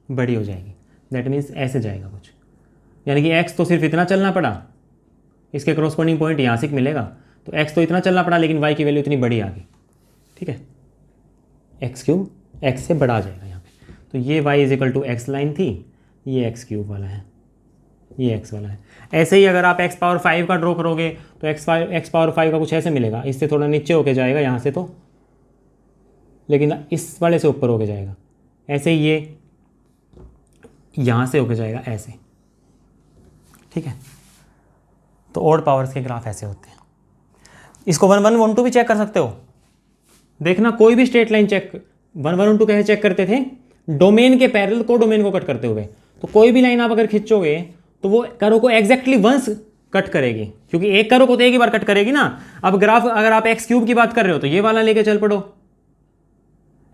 बड़ी हो जाएगी। दैट मीन्स ऐसे जाएगा कुछ, यानी कि x तो सिर्फ इतना चलना पड़ा, इसके क्रॉसपोंडिंग पॉइंट यहाँ से मिलेगा, तो x तो इतना चलना पड़ा, लेकिन y की वैल्यू इतनी बड़ी आ गई, ठीक है। x³ x से बड़ा आ जाएगा यहाँ पे। तो ये y = x लाइन थी, ये x³ वाला है, ये x वाला है। ऐसे ही अगर आप x पावर 5 का ड्रॉ करोगे तो x पावर 5 का कुछ ऐसे मिलेगा, इससे थोड़ा नीचे होके जाएगा यहाँ से तो, लेकिन इस वाले से ऊपर होके जाएगा। ऐसे ही ये यहाँ से होके जाएगा ऐसे, ठीक है। तो ओड पावर्स के ग्राफ ऐसे होते हैं। इसको 1 1 1 2 भी चेक कर सकते हो। देखना कोई भी स्ट्रेट लाइन चेक, 1 1 2 कैसे चेक करते थे, डोमेन के पैरेलल को डोमेन को कट करते हुए। तो कोई भी लाइन आप अगर खींचोगे तो वो करो को एग्जैक्टली वंस कट करेगी, क्योंकि एक करो को तो एक ही बार कट करेगी ना। अब ग्राफ अगर आप x³ की बात कर रहे हो तो ये वाला लेके चल पड़ो,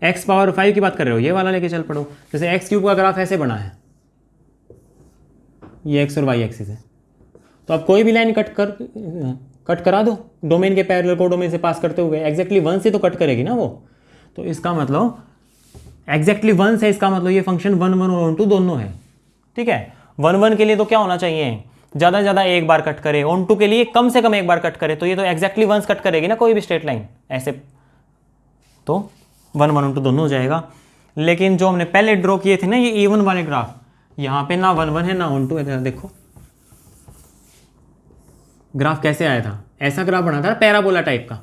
x पावर 5 की बात कर रहे हो ये वाला लेके चल पड़ो। जैसे x³ का ग्राफ ऐसे बना है, ये x और y एक्सिस है, तो अब कोई भी लाइन कट करा दो डोमेन के पैरेलल को डोमेन से पास करते हुए, एग्जैक्टली 1 से तो कट करेगी ना वो। तो इसका मतलब एग्जैक्टली 1 से, इसका मतलब ये फंक्शन 1 1 और 1 2 दोनों है, ठीक है। 1 1 के लिए तो क्या होना चाहिए, ज़्यादा से ज़्यादा एक बार कट करे, 1 2 के लिए कम से कम एक बार कट करे, तो ये तो एग्जैक्टली 1 कट करेगी ना कोई भी स्ट्रेट लाइन ऐसे, तो 1 1 2 दोनों हो जाएगा। लेकिन जो हमने पहले ड्रॉ किए थे ना ये इवन वाले ग्राफ, यहाँ पे ना 1 1 है ना 1 2 है। देखो ग्राफ कैसे आया था, ऐसा ग्राफ बना था पैराबोला टाइप का,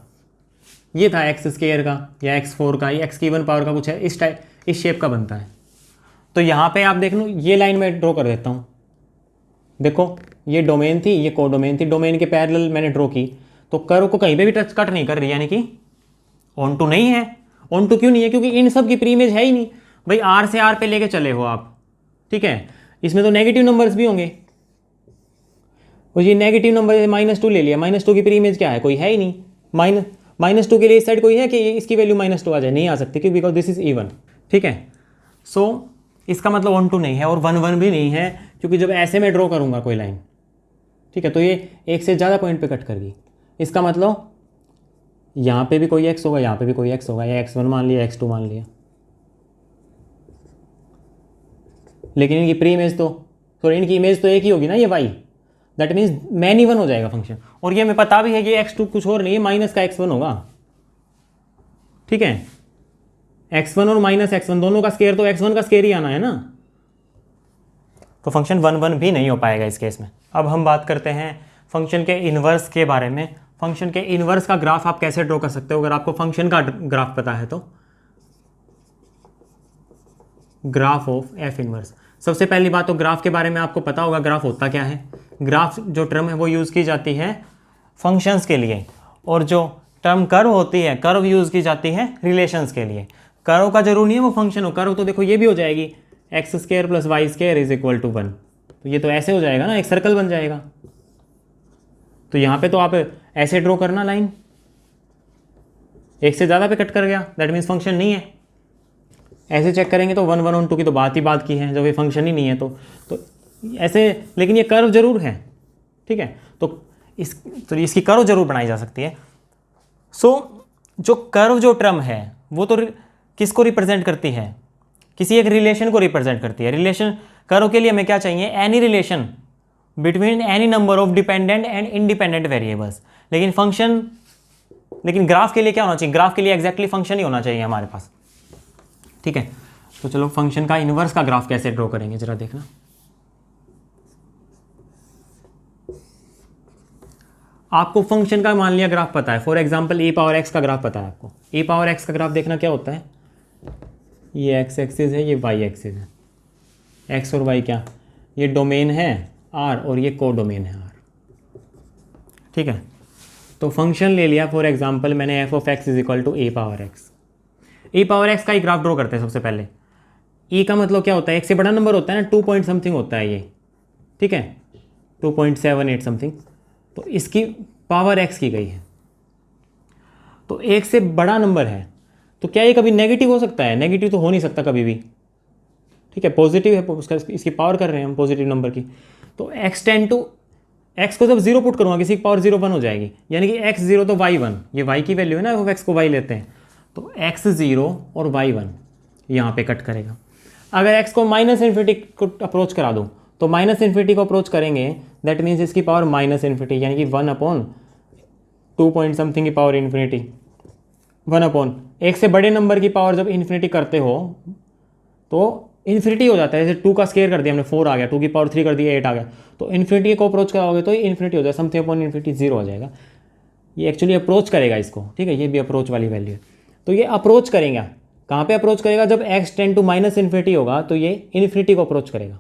ये था x² का या x4 का या x की इवन पावर का कुछ है, इस टाइप इस शेप का बनता है। तो यहाँ पे आप देख लो, ये लाइन में ड्रॉ कर देता हूँ, देखो ये डोमेन थी, ये को डोमेन थी, डोमेन के पैरेलल मैंने ड्रॉ की, तो कर्व को कहीं पे भी टच कट नहीं कर रही, यानी कि ऑन टू नहीं है। ऑन टू क्यों नहीं है? क्योंकि इन सब की प्री इमेज है ही नहीं भाई। आर से आर पे लेके चले हो आप, ठीक है, इसमें तो नेगेटिव नंबर्स भी होंगे, और ये नेगेटिव नंबर -2 ले लिया, -2 की प्री इमेज क्या है? कोई है ही नहीं। -2 के लिए इस साइड कोई है कि इसकी वैल्यू -2 आ जाए? नहीं आ सकती, क्यों? बिकॉज दिस इज इवन, ठीक है। सो इसका मतलब ऑन टू नहीं है, और 1 1 भी नहीं है, क्योंकि जब ऐसे में ड्रॉ करूंगा कोई लाइन, ठीक है, तो ये एक से ज़्यादा पॉइंट पे कट करेगी। इसका मतलब यहाँ पे भी कोई x होगा, यहाँ पे भी कोई x होगा, या x1 मान लिया, x2 मान लिया, लेकिन इनकी प्री इमेज तो सॉरी इनकी इमेज तो एक ही होगी ना, ये y। That means man even हो जाएगा फंक्शन। और ये हमें पता भी है कि x2 कुछ और नहीं है, माइनस का x1 होगा, ठीक है। x1 और -x1 दोनों का स्केयर तो x1 का स्केयर ही आना है ना, तो फंक्शन 1 1 भी नहीं हो पाएगा इस केस में। अब हम बात करते हैं फंक्शन के इन्वर्स के बारे में। फंक्शन के इन्वर्स का ग्राफ आप कैसे ड्रॉ कर सकते हो? अगर आपको फंक्शन का ग्राफ पता है तो ग्राफ ऑफ एफ इन्वर्स। सबसे पहली बात तो ग्राफ के बारे में आपको पता होगा, ग्राफ होता क्या है। ग्राफ जो टर्म है वो यूज़ की जाती है फंक्शंस के लिए, और जो टर्म कर्व होती है, कर्व यूज़ की जाती है रिलेशंस के लिए। कर्व का जरूर नहीं है वो फंक्शन हो, कर्व तो देखो ये भी हो जाएगी x² + y² = 1, तो ये तो ऐसे हो जाएगा ना, एक सर्कल बन जाएगा। तो यहाँ पे तो आप ऐसे ड्रॉ करना लाइन, एक से ज़्यादा पे कट कर गया, दैट मीन्स फंक्शन नहीं है। ऐसे चेक करेंगे तो 1 1 और 2 की तो बात की है, जब ये फंक्शन ही नहीं है तो ऐसे, लेकिन ये कर्व जरूर है, ठीक है। तो इसकी कर्व जरूर बनाई जा सकती है। सो जो कर्व जो टर्म है वो तो किसको रिप्रेजेंट करती है? किसी एक रिलेशन को रिप्रेजेंट करती है। रिलेशन कर्व के लिए हमें क्या चाहिए? Any relation between any number of dependent and independent variables. लेकिन ग्राफ के लिए क्या होना चाहिए? ग्राफ के लिए एग्जैक्टली फंक्शन ही होना चाहिए हमारे पास, ठीक है। तो चलो फंक्शन का इनवर्स का ग्राफ कैसे ड्रॉ करेंगे जरा देखना। आपको फंक्शन का मान लिया ग्राफ पता है, फॉर एग्जांपल e⁻x का ग्राफ पता है आपको। e⁻x का ग्राफ देखना क्या होता है? ये x एक्सिस है, ये y एक्सिस है। x और y क्या? ये डोमेन है r और ये को डोमेन है r, ठीक है। तो फंक्शन ले लिया, फॉर एग्जांपल मैंने f(x) = e⁻x। e⁻x का ही ग्राफ ड्रॉ करते हैं सबसे पहले। e का मतलब क्या होता है? एक से बड़ा नंबर होता है ना, 2 पॉइंट समथिंग होता है ये, ठीक है, 2.78 समथिंग। तो इसकी पावर x की गई है, तो एक से बड़ा नंबर है, तो क्या ये कभी नेगेटिव हो सकता है? नेगेटिव तो हो नहीं सकता कभी भी, ठीक है। पॉजिटिव है उसका, इसकी पावर कर रहे हैं हम पॉजिटिव नंबर की। तो x को जब 0 पुट करूँगा, किसी की पावर 0 1 हो जाएगी, यानी कि x 0 तो y 1, ये y की वैल्यू है ना, f(x) को y लेते हैं, तो x 0 और y 1 यहाँ पे कट करेगा। अगर x को -∞ को अप्रोच करा दूँ, तो -∞ को अप्रोच करेंगे, दैट मीन्स इसकी पावर -∞, यानी कि 1/2 पॉइंट समथिंग की पावर इन्फिनिटी, 1/, एक से बड़े नंबर की पावर जब इन्फिनिटी करते हो तो इन्फिनिटी हो जाता है। जैसे 2 का स्केयर कर दिया हमने, 4 आ गया, 2 की पावर 3 कर दी, 8 आ गया, तो इन्फिनिटी को अप्रोच कराओगे तो इन्फिनिटी हो जाएगा, समथिंग अपॉन इन्फिनिटी 0 हो जाएगा। ये एक्चुअली अप्रोच करेगा इसको, ठीक है, ये भी अप्रोच वाली वैल्यू है। तो ये अप्रोच करेगा, कहाँ पे अप्रोच करेगा? जब x टेंड टू -∞ होगा तो ये इन्फिनिटी को अप्रोच करेगा,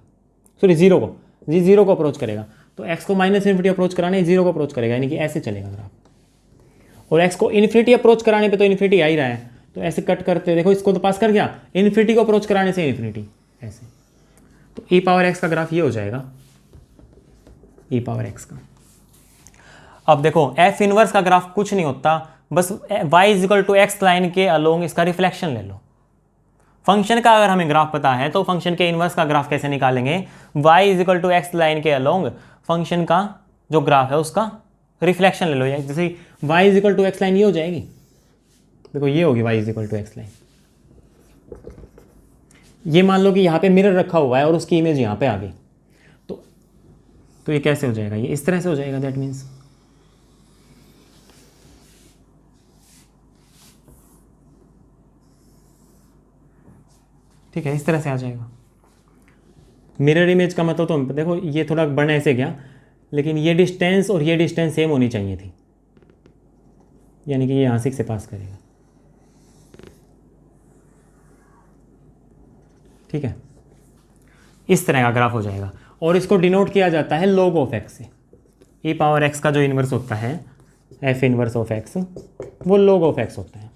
सॉरी 0 को, जी 0 को अप्रोच करेगा। तो x को -∞ अप्रोच कराने 0 को अप्रोच करेगा, यानी कि ऐसे चलेगा ग्राफ। और x को इन्फिनिटी अप्रोच कराने पे तो इन्फिनिटी आ ही रहा है, तो ऐसे कट करते देखो, इसको तो पास कर गया, इन्फिनिटी को अप्रोच कराने से इन्फिनिटी, ऐसे। तो e⁻x का ग्राफ ये हो जाएगा, e⁻x का। अब देखो f इनवर्स का ग्राफ कुछ नहीं होता, बस y = x लाइन के अलोंग इसका रिफ्लेक्शन ले लो। फंक्शन का अगर हमें ग्राफ पता है तो फंक्शन के इनवर्स का ग्राफ कैसे निकालेंगे? y = x लाइन के अलोंग फंक्शन का जो ग्राफ है उसका रिफ्लेक्शन ले लो। जैसे y = x लाइन ये हो जाएगी, देखो ये होगी y = x लाइन। ये मान लो कि यहाँ पे मिरर रखा हुआ है और उसकी इमेज यहाँ पे आ गई, तो ये कैसे हो जाएगा? ये इस तरह से हो जाएगा, दैट मीन्स ठीक है, इस तरह से आ जाएगा। मिरर इमेज का मतलब तो देखो ये थोड़ा बढ़ने ऐसे गया, लेकिन ये डिस्टेंस और ये डिस्टेंस सेम होनी चाहिए थी, यानी कि ये यहाँ से पास करेगा, ठीक है, इस तरह का ग्राफ हो जाएगा। और इसको डिनोट किया जाता है log ऑफ x से। e पावर x का जो इन्वर्स होता है f इन्वर्स ऑफ x वो log ऑफ x होता है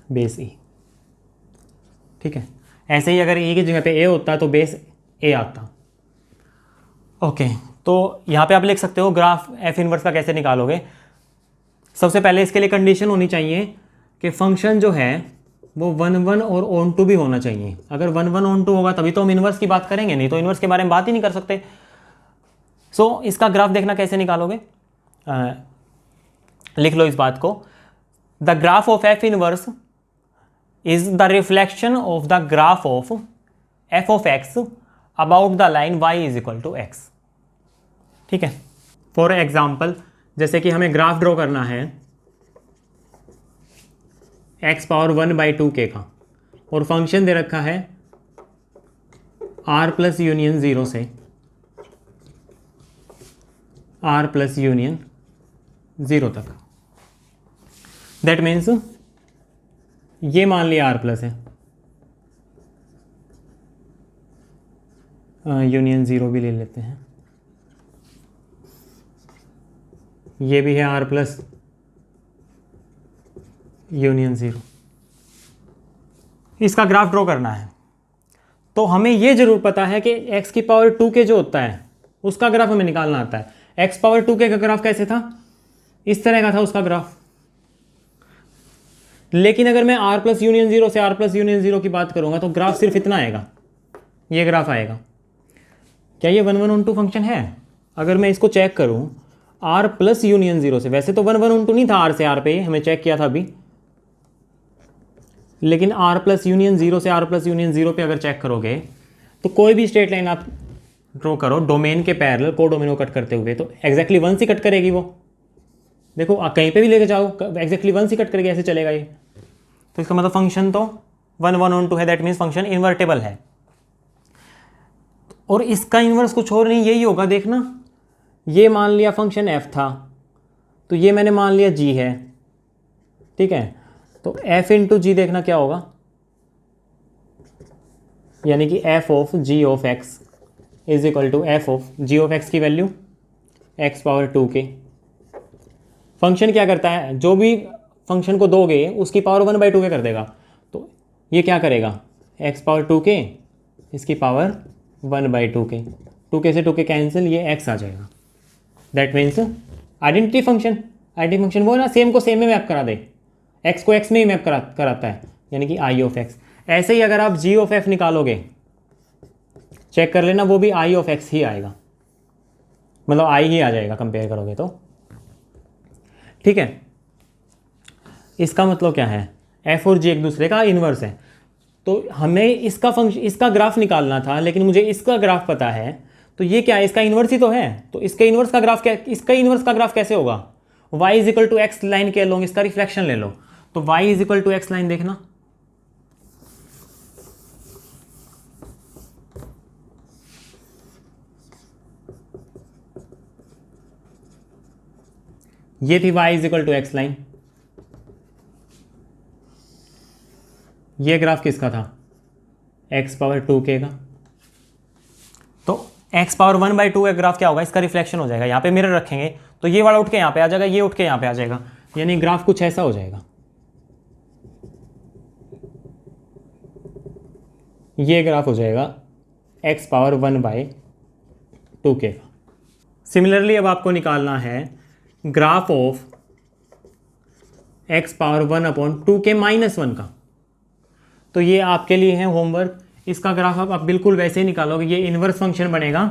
बेस e। ठीक है, ऐसे ही अगर e की जगह पे a होता तो बेस a आता। ओके, तो यहाँ पे आप लिख सकते हो ग्राफ f इन्वर्स का कैसे निकालोगे। सबसे पहले इसके लिए कंडीशन होनी चाहिए कि फंक्शन जो है वो 1 1 और ऑन टू भी होना चाहिए। अगर 1 1 ऑन टू होगा तभी तो हम इन्वर्स की बात करेंगे, नहीं तो इन्वर्स के बारे में बात ही नहीं कर सकते। सो इसका ग्राफ देखना कैसे निकालोगे, लिख लो इस बात को। The graph of f inverse is the reflection of the graph of f of x about the line y is equal to x. ठीक है, फॉर एग्जाम्पल जैसे कि हमें ग्राफ ड्रॉ करना है x पावर 1/2k का, और फंक्शन दे रखा है r प्लस यूनियन 0 से r प्लस यूनियन 0 तक। दैट मीन्स ये मान लिया r प्लस है, यूनियन 0 भी ले लेते हैं, ये भी है r प्लस यूनियन 0। इसका ग्राफ ड्रॉ करना है तो हमें ये जरूर पता है कि x की पावर 2k जो होता है उसका ग्राफ हमें निकालना आता है। x पावर 2k का ग्राफ कैसे था, इस तरह का था उसका ग्राफ। लेकिन अगर मैं r प्लस यूनियन 0 से r प्लस यूनियन 0 की बात करूंगा तो ग्राफ सिर्फ इतना आएगा, ये ग्राफ आएगा। क्या ये 1 1 ऑन 2 फंक्शन है? अगर मैं इसको चेक करूं r प्लस यूनियन 0 से, वैसे तो 1 1 ऑन 2 नहीं था r से r पे, हमें चेक किया था अभी, लेकिन r प्लस यूनियन 0 से r प्लस यूनियन 0 पे अगर चेक करोगे तो कोई भी स्ट्रेट लाइन आप ड्रॉ करो डोमेन के पैरेलल को डोमेन को कट करते हुए तो एग्जैक्टली 1 से कट करेगी वो। देखो कहीं पे भी लेके जाओ एग्जैक्टली 1 से कट करेगी, ऐसे चलेगा ये। तो इसका मतलब फंक्शन तो 1 1 ऑन 2 है, दैट मीन्स फंक्शन इन्वर्टेबल है। और इसका इन्वर्स कुछ और नहीं, यही होगा। देखना, ये मान लिया फंक्शन f था तो ये मैंने मान लिया g है। ठीक है, तो f इंटू जी देखना क्या होगा, यानी कि f of g of x is equal to f of g of x की value x power 2k। Function क्या करता है, जो भी फंक्शन को दोगे उसकी पावर 1/2k कर देगा। तो ये क्या करेगा, x पावर 2k इसकी पावर 1/2k, 2k से 2k कैंसिल, ये x आ जाएगा। That means identity function, identity function वो ना सेम को सेम में मैप करा दे, x को x में ही मैप कराता है, यानी कि i ऑफ x। ऐसे ही अगर आप g ऑफ f निकालोगे, चेक कर लेना, वो भी i ऑफ x ही आएगा, मतलब i ही आ जाएगा कंपेयर करोगे तो। ठीक है, इसका मतलब क्या है, f और g एक दूसरे का इन्वर्स है। तो हमें इसका फंक्शन, इसका ग्राफ निकालना था, लेकिन मुझे इसका ग्राफ पता है, तो ये क्या है, इसका इन्वर्स ही तो है। तो इसके इन्वर्स का ग्राफ क्या, इसका इन्वर्स का ग्राफ कैसे होगा, y is equal to x line के लोग इसका रिफ्लेक्शन ले लो। तो y is equal to x line देखना, ये थी y is equal to x line. ये ग्राफ किसका था, x पावर 2k का। तो x पावर 1/2 का ग्राफ क्या होगा, इसका रिफ्लेक्शन हो जाएगा। यहाँ पे मिरर रखेंगे तो ये वाला उठ के यहाँ पे आ जाएगा, ये उठ के यहाँ पे आ जाएगा, यानी ग्राफ कुछ ऐसा हो जाएगा। ये ग्राफ हो जाएगा x पावर 1/2k का। सिमिलरली अब आपको निकालना है graph of x power 1/2k minus 1 का। तो ये आपके लिए है होमवर्क। इसका ग्राफ आप बिल्कुल वैसे ही निकालोगे, ये इन्वर्स फंक्शन बनेगा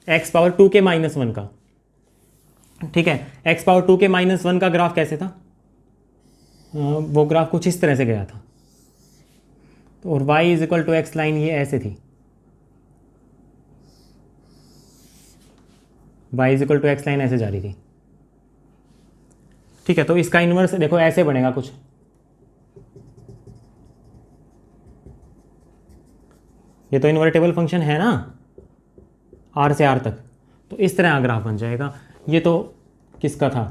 x पावर 2k माइनस 1 का। ठीक है, x पावर 2k माइनस 1 का ग्राफ कैसे था, वो ग्राफ कुछ इस तरह से गया था। तो और y is equal to x line ये ऐसे थी, y is equal to x line ऐसे जा रही थी। ठीक है, तो इसका इन्वर्स देखो ऐसे बनेगा कुछ, ये तो इन्वर्टेबल फंक्शन है ना r से r तक, तो इस तरह ग्राफ बन जाएगा। ये तो किसका था,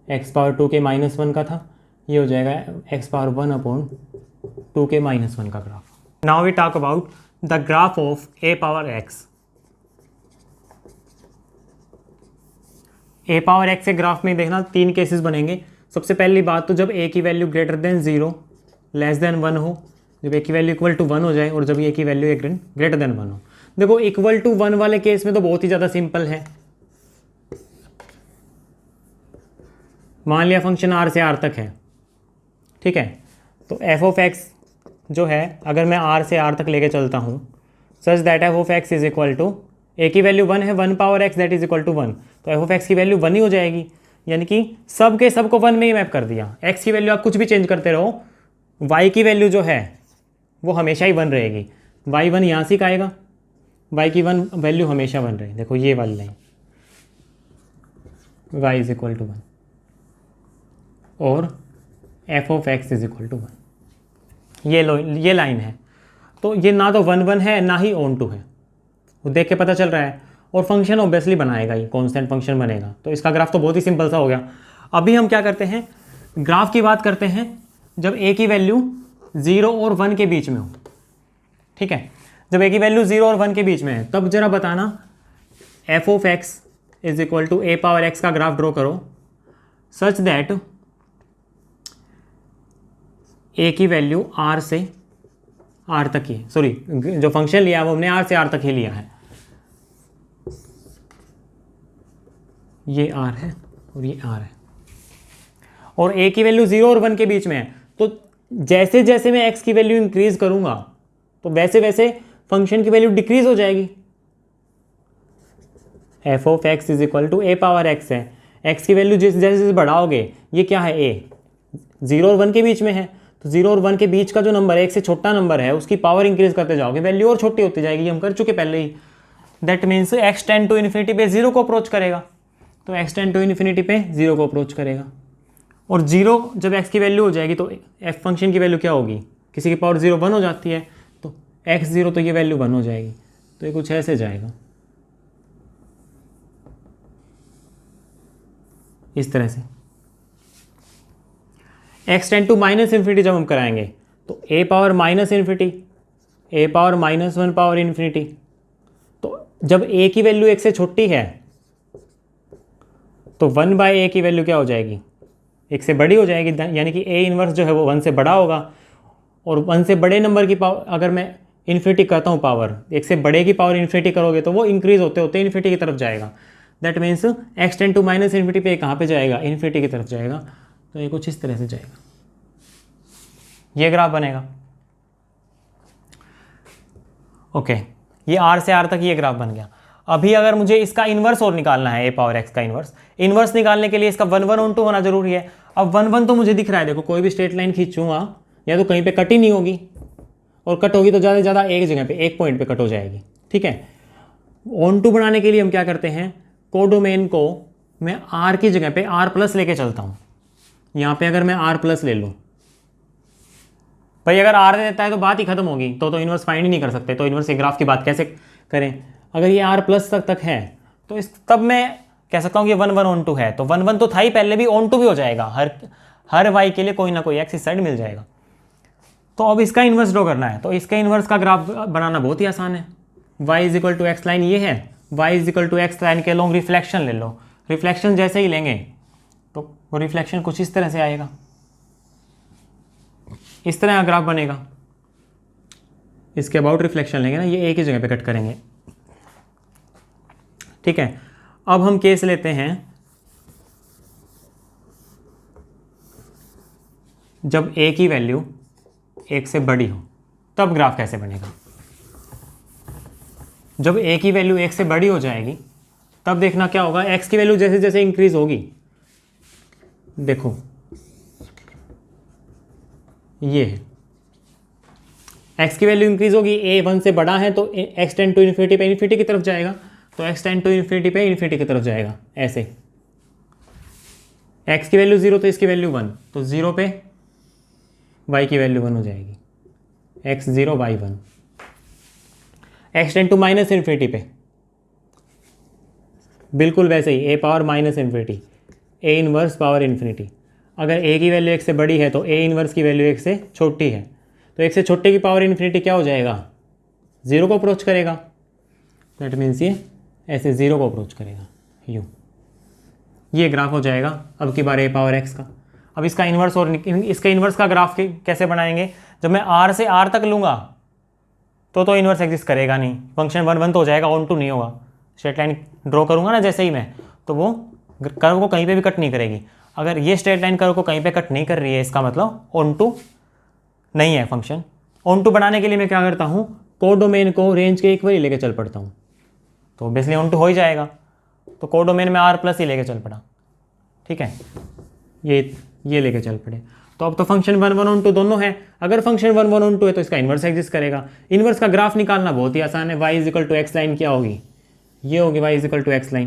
x पावर 2k माइनस 1 का था, ये हो जाएगा x पावर 1/2k माइनस 1 का graph. Now we talk about the graph of a power x. A power x के ग्राफ में देखना 3 केसेस बनेंगे। सबसे पहली बात तो जब ए की value greater than 0 less than 1 हो, जब ए की वैल्यू इक्वल टू 1 हो जाए, और जब ए की वैल्यू ग्रेटर देन 1 हो। देखो इक्वल टू 1 वाले केस में तो बहुत ही ज़्यादा सिंपल है। मान लिया फंक्शन आर से आर तक है, ठीक है, तो एफ ऑफ एक्स जो है अगर मैं आर से आर तक लेके चलता हूँ such that f of x is equal to, A की वैल्यू 1 है, 1 power x that is equal to 1, तो एफ ऑफ एक्स की वैल्यू 1 ही हो जाएगी। यानी कि सब के सब को 1 में ही मैप कर दिया। एक्स की वैल्यू आप कुछ भी चेंज करते रहो, वाई की वैल्यू जो है वो हमेशा ही 1 रहेगी। वाई 1 यहाँ से आएगा, वाई की 1 वैल्यू हमेशा 1 रहे। देखो ये वाली line, y is equal to 1 और f of x is equal to 1, ये लाइन है। तो ये ना तो 1 1 है ना ही ऑन टू है, वो देख के पता चल रहा है। और फंक्शन ऑब्वियसली बनाएगा ही, कांस्टेंट फंक्शन बनेगा। तो इसका ग्राफ तो बहुत ही सिंपल सा हो गया। अभी हम क्या करते हैं, ग्राफ की बात करते हैं जब ए की वैल्यू 0 और 1 के बीच में हो, ठीक है। जब ए की वैल्यू 0 और 1 के बीच में है तब जरा बताना f of x is equal to a power x का ग्राफ ड्रॉ करो सच दैट ए की वैल्यू आर से आर तक ही, सॉरी जो फंक्शन लिया है वो हमने आर से आर तक ही लिया है। ये आर है और ये आर है, और ए की वैल्यू 0 और 1 के बीच में है। तो जैसे जैसे मैं एक्स की वैल्यू इंक्रीज करूंगा तो वैसे वैसे फंक्शन की वैल्यू डिक्रीज हो जाएगी। F of x is equal to a power x है, एक्स की वैल्यू जैसे जैसे बढ़ाओगे, ये क्या है ए 0 और 1 के बीच में है, तो 0 और 1 के बीच का जो नंबर है, एक से छोटा नंबर है, उसकी पावर इंक्रीज करते जाओगे, वैल्यू और छोटी होती जाएगी। हम कर चुके पहले ही। That means x tend to infinity पे 0 को अप्रोच करेगा, तो एक्स टेंड टू इन्फिनिटी पे 0 को अप्रोच करेगा। और 0 जब एक्स की वैल्यू हो जाएगी तो एफ फंक्शन की वैल्यू क्या होगी, किसी की पावर 0 1 हो जाती है, तो एक्स 0 तो ये वैल्यू 1 हो जाएगी। तो ये कुछ ऐसे जाएगा, इस तरह से। X tend to minus infinity जब हम कराएंगे तो a power minus infinity, a power minus 1 power infinity. तो जब ए की वैल्यू 1 से छोटी है तो 1 बाय ए की वैल्यू क्या हो जाएगी, 1 से बड़ी हो जाएगी। यानी कि ए इनवर्स जो है वो 1 से बड़ा होगा, और 1 से बड़े नंबर की पावर अगर मैं इन्फिनिटी करता हूँ, पावर 1 से बड़े की पावर इन्फिनिटी करोगे तो वो इंक्रीज होते होते इन्फिनिटी की तरफ जाएगा। That means x tend to minus infinity पे कहाँ पे जाएगा, इन्फिनिटी की तरफ जाएगा। तो ये कुछ इस तरह से जाएगा, ये ग्राफ बनेगा। ओके, ये आर से आर तक ये ग्राफ बन गया। अभी अगर मुझे इसका इन्वर्स और निकालना है, ए पावर एक्स का इन्वर्स निकालने के लिए इसका 1 1 ऑन टू होना जरूरी है। अब 1 1 तो मुझे दिख रहा है, देखो कोई भी स्ट्रेट लाइन खींचूंगा या तो कहीं पे कट ही नहीं होगी, और कट होगी तो ज़्यादा से ज़्यादा एक जगह पे, एक पॉइंट पे कट हो जाएगी, ठीक है। ऑन टू बनाने के लिए हम क्या करते हैं, कोडोमेन को मैं आर की जगह पे आर प्लस लेके चलता हूँ। यहाँ पे अगर मैं आर प्लस ले लूँ, भाई अगर आर देता है तो बात ही खत्म होगी, तो इन्वर्स फाइंड ही नहीं कर सकते, तो इन्वर्स के ग्राफ की बात कैसे करें। अगर ये आर प्लस तक है तो इस तब मैं कह सकता हूँ कि 1 1 ऑन टू है, तो 1 1 तो था ही पहले भी, ऑन टू भी हो जाएगा। हर वाई के लिए कोई ना कोई एक्स इस साइड मिल जाएगा। तो अब इसका इन्वर्स ड्रॉ करना है, तो इसका इन्वर्स का ग्राफ बनाना बहुत ही आसान है। y is equal to x line ये है, y is equal to x line के लॉन्ग रिफ्लेक्शन ले लो। रिफ्लेक्शन जैसे ही लेंगे तो वो रिफ्लेक्शन कुछ इस तरह से आएगा, इस तरह का ग्राफ बनेगा। इसके अबाउट रिफ्लेक्शन लेंगे ना, ये एक ही जगह पे कट करेंगे, ठीक है। अब हम केस लेते हैं जब a की वैल्यू 1 से बड़ी हो, तब ग्राफ कैसे बनेगा। जब a की वैल्यू 1 से बड़ी हो जाएगी तब देखना क्या होगा, x की वैल्यू जैसे जैसे इंक्रीज होगी, देखो ये है x की वैल्यू इंक्रीज होगी, a 1 से बड़ा है तो x टेंड टू इन्फिनिटी पे इन्फिनिटी की तरफ जाएगा, तो x टेंड टू इन्फिनिटी पे इन्फिनिटी की तरफ जाएगा। ऐसे x की वैल्यू 0 तो इसकी वैल्यू 1, तो 0 पे y की वैल्यू 1 हो जाएगी, x 0 y 1। x tend to minus infinity पे बिल्कुल वैसे ही, a power minus infinity, a inverse power infinity. अगर a की वैल्यू 1 से बड़ी है तो a इनवर्स की वैल्यू 1 से छोटी है, तो 1 से छोटे की पावर इन्फिनिटी क्या हो जाएगा, 0 को अप्रोच करेगा, दैट मीन्स ये ऐसे 0 को अप्रोच करेगा, यूँ। ये ग्राफ हो जाएगा अब की बार a पावर x का। अब इसका इन्वर्स और इसका इन्वर्स का ग्राफ कैसे बनाएंगे? जब मैं r से r तक लूँगा तो इन्वर्स एग्जिस्ट करेगा नहीं, फंक्शन 1 1 तो हो जाएगा, ऑन टू नहीं होगा। स्ट्रेट लाइन ड्रॉ करूँगा ना जैसे ही मैं, तो वो कर्व को कहीं पे भी कट नहीं करेगी। अगर ये स्ट्रेट लाइन कर्व को कहीं पे कट नहीं कर रही है, इसका मतलब ऑन टू नहीं है फंक्शन। ऑन टू बनाने के लिए मैं क्या करता हूँ, कोडोमेन को रेंज के इक्वल ही लेके चल पड़ता हूँ, तो ऑब्वियसली ऑन टू हो ही जाएगा। तो कोडोमेन में r प्लस ही लेके चल पड़ा, ठीक है, ये लेके चल पड़े। तो अब तो फंक्शन 1 1 ऑन टू दोनों है। अगर फंक्शन 1 1 ऑन टू है तो इसका इन्वर्स एग्जिस्ट करेगा। इन्वर्स का ग्राफ निकालना बहुत ही आसान है। y is equal to x line क्या होगी? ये होगी y is equal to x line.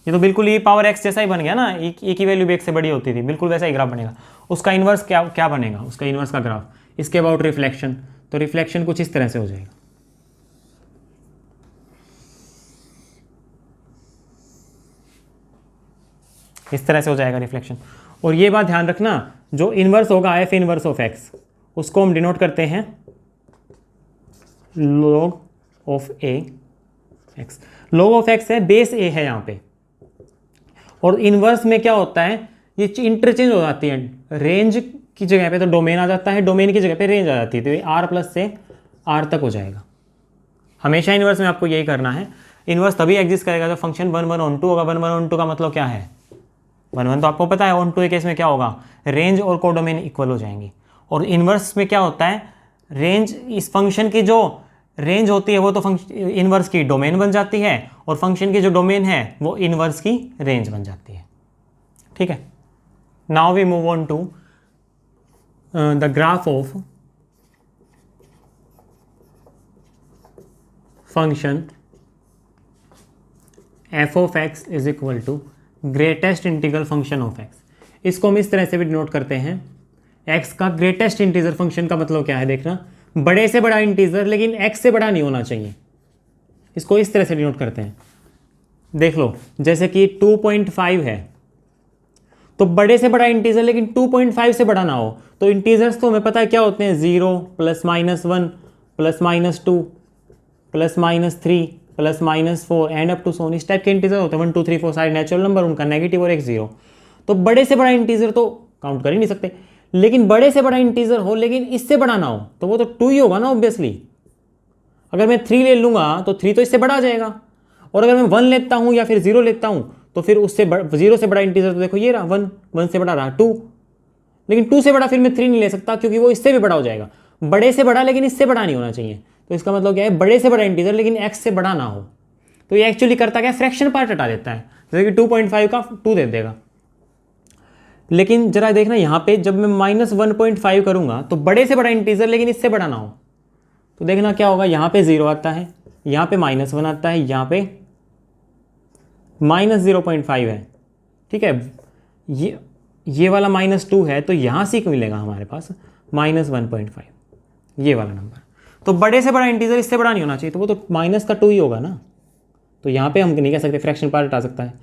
ये तो बिल्कुल e पावर x जैसा ही बन गया ना, e की वैल्यू भी x से बड़ी होती थी, बिल्कुल वैसा ही ग्राफ बनेगा। उसका इन्वर्स क्या बनेगा? उसका इन्वर्स का ग्राफ इसके अबाउट रिफ्लेक्शन, तो रिफ्लेक्शन कुछ इस तरह से हो जाएगा। इस तरह से हो जाएगा रिफ्लेक्शन। और ये बात ध्यान रखना, जो इन्वर्स होगा एफ इन्वर्स ऑफ एक्स, उसको हम डिनोट करते हैं log of A x. Log of x है, बेस ए है यहाँ पे। और इन्वर्स में क्या होता है, ये इंटरचेंज हो जाती है। रेंज की जगह पे तो डोमेन आ जाता है, डोमेन की जगह पे रेंज आ जाती है, तो ये आर प्लस से आर तक हो जाएगा। हमेशा इन्वर्स में आपको यही करना है। इन्वर्स तभी एग्जिस्ट करेगा जब फंक्शन 1 1 ऑन टू होगा। 1 1 ऑन टू का मतलब क्या है? 1 1 तो आपको पता है, ऑन टू के केस में क्या होगा, रेंज और कोडोमेन इक्वल हो जाएंगी। और इन्वर्स में क्या होता है, रेंज, इस फंक्शन की जो रेंज होती है वो तो इन्वर्स की डोमेन बन जाती है, और फंक्शन की जो डोमेन है वो इन्वर्स की रेंज बन जाती है, ठीक है। Now we move on to the graph of function f of x is equal to greatest integral function of x. इसको हम इस तरह से भी डिनोट करते हैं, एक्स का ग्रेटेस्ट इंटीजर फंक्शन का मतलब क्या है देखना, बड़े से बड़ा इंटीजर लेकिन एक्स से बड़ा नहीं होना चाहिए। इसको इस तरह से डिनोट करते हैं, देख लो, जैसे कि 2.5 है, तो बड़े से बड़ा इंटीजर लेकिन 2.5 से बड़ा ना हो। तो इंटीजर्स तो हमें पता है क्या होते हैं, 0 +-1 +-2 +-3 +-4 एंड अप टू सोन, इस टाइप के इंटीजर होते हैं। 1 2 3 4 सारे नेचुरल नंबर, उनका नेगेटिव और एक 0। तो बड़े से बड़ा इंटीजर तो काउंट कर ही नहीं सकते, लेकिन बड़े से बड़ा इंटीजर हो लेकिन इससे बड़ा ना हो, तो वो तो 2 ही होगा ना ऑब्वियसली। अगर मैं 3 ले लूँगा तो 3 तो इससे बड़ा आ जाएगा, और अगर मैं 1 लेता हूँ या फिर 0 लेता हूँ तो फिर उससे 0 से बड़ा इंटीजर तो देखो ये रहा 1, 1 से बड़ा रहा 2, लेकिन 2 से बड़ा फिर मैं 3 नहीं ले सकता क्योंकि वो इससे भी बड़ा हो जाएगा। बड़े से बड़ा लेकिन इससे बड़ा नहीं होना चाहिए। तो इसका मतलब क्या है, बड़े से बड़ा इंटीजर लेकिन एक्स से बड़ा ना हो। तो ये एक्चुअली करता क्या है, फ्रैक्शन पार्ट हटा देता है, जैसे कि 2.5 का 2 दे देगा। लेकिन जरा देखना यहाँ पे, जब मैं -1.5 करूँगा तो बड़े से बड़ा इंटीजर लेकिन इससे बड़ा ना हो, तो देखना क्या होगा, यहाँ पे 0 आता है, यहाँ पे -1 आता है, यहाँ पे -0.5 है, ठीक है। ये वाला -2 है, तो यहाँ से मिलेगा हमारे पास -1.5, ये वाला नंबर। तो बड़े से बड़ा इंटीजर इससे बड़ा नहीं होना चाहिए, तो वो तो माइनस का 2 ही होगा ना। तो यहाँ पे हम नहीं कह सकते, फ्रैक्शन पार्ट हटा सकता है।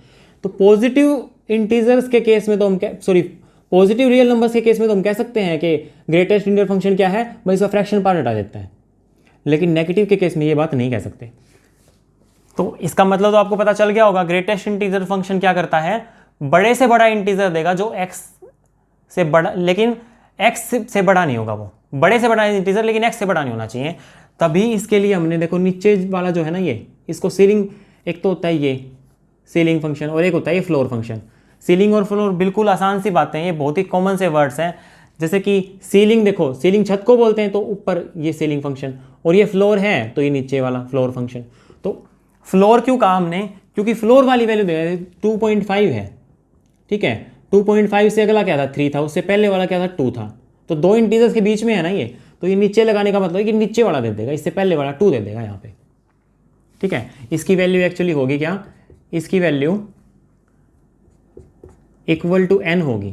तो पॉजिटिव इंटीजर्स के केस में तो हम पॉजिटिव रियल नंबर्स के केस में तो हम कह सकते हैं कि ग्रेटेस्ट इंटीजर फंक्शन क्या है, भाई इसका फ्रैक्शन पार्ट हटा देता है। लेकिन नेगेटिव के केस में ये बात नहीं कह सकते। तो इसका मतलब तो आपको पता चल गया होगा, ग्रेटेस्ट इंटीजर फंक्शन क्या करता है, बड़े से बड़ा इंटीजर देगा जो एक्स से बड़ा, लेकिन एक्स से बड़ा नहीं होगा। वो बड़े से बड़ा इंटीजर लेकिन एक्स से बड़ा नहीं होना चाहिए। तभी इसके लिए हमने देखो नीचे वाला जो है ना, ये इसको सीलिंग, एक तो होता है ये सीलिंग फंक्शन और एक होता है ये फ्लोर फंक्शन। सीलिंग और फ्लोर बिल्कुल आसान सी बातें हैं, ये बहुत ही कॉमन से वर्ड्स हैं। जैसे कि सीलिंग, देखो सीलिंग छत को बोलते हैं, तो ऊपर ये सीलिंग फंक्शन, और ये फ्लोर है तो ये नीचे वाला फ्लोर फंक्शन। तो फ्लोर क्यों कहा हमने, क्योंकि फ्लोर वाली वैल्यू 2.5 है, ठीक है। 2.5 से अगला क्या था, 3 था, उससे पहले वाला क्या था, 2 था। तो दो इंटीजर्स के बीच में है ना ये, तो ये नीचे लगाने का मतलब है कि नीचे वाला दे देगा, इससे पहले वाला 2 दे देगा यहाँ पे, ठीक है। इसकी वैल्यू एक्चुअली होगी क्या, इसकी वैल्यू इक्वल टू n होगी,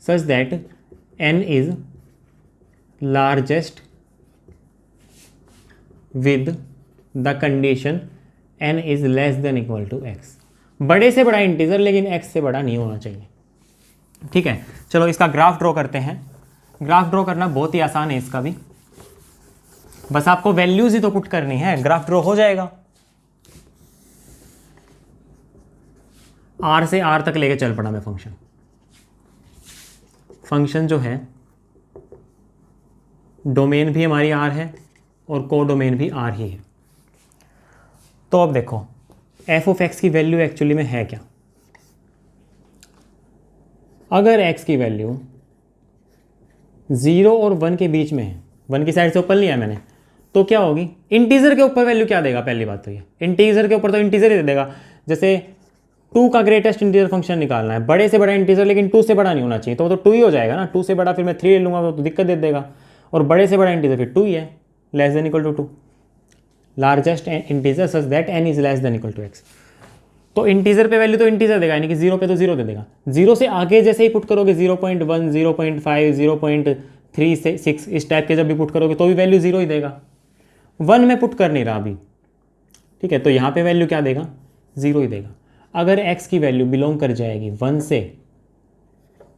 such that n is largest with the condition n is less than equal to x। बड़े से बड़ा इंटीजर लेकिन x से बड़ा नहीं होना चाहिए, ठीक है। चलो इसका ग्राफ ड्रॉ करते हैं। ग्राफ ड्रॉ करना बहुत ही आसान है इसका भी। बस आपको वैल्यूज ही तो पुट करनी है, ग्राफ ड्रॉ हो जाएगा। आर से आर तक लेके चल पड़ा मैं फंक्शन। फंक्शन जो है डोमेन भी हमारी आर है और को डोमेन भी आर ही है। तो अब देखो एफ ऑफ एक्स की वैल्यू एक्चुअली में है क्या। अगर एक्स की वैल्यू 0 और 1 के बीच में है, 1 की साइड से ऊपर लिया है मैंने, तो क्या होगी, इंटीजर के ऊपर वैल्यू क्या देगा, पहली बात तो ये इंटीजर के ऊपर तो इंटीजर ही दे देगा। जैसे 2 का ग्रेटेस्ट इंटीजर फंक्शन निकालना है, बड़े से बड़ा इंटीजर लेकिन 2 से बड़ा नहीं होना चाहिए, तो वो तो 2 ही हो जाएगा ना। 2 से बड़ा फिर मैं 3 ले लूँगा तो दिक्कत दे देगा, और बड़े से बड़ा इंटीजर फिर 2 ही है, less than equal to 2, largest integer such that n is less than equal to x। तो इंटीजर पे वैल्यू तो इंटीजर देगा, यानी कि 0 पे तो 0 दे देगा। 0 से आगे जैसे ही पुट करोगे 0.1, 0.5, 0.36 इस टाइप के जब भी पुट करोगे तो भी वैल्यू 0 ही देगा। 1 में पुट कर नहीं रहा अभी, ठीक है, तो यहाँ पे वैल्यू क्या देगा, 0 ही देगा। अगर x की वैल्यू बिलोंग कर जाएगी 1 से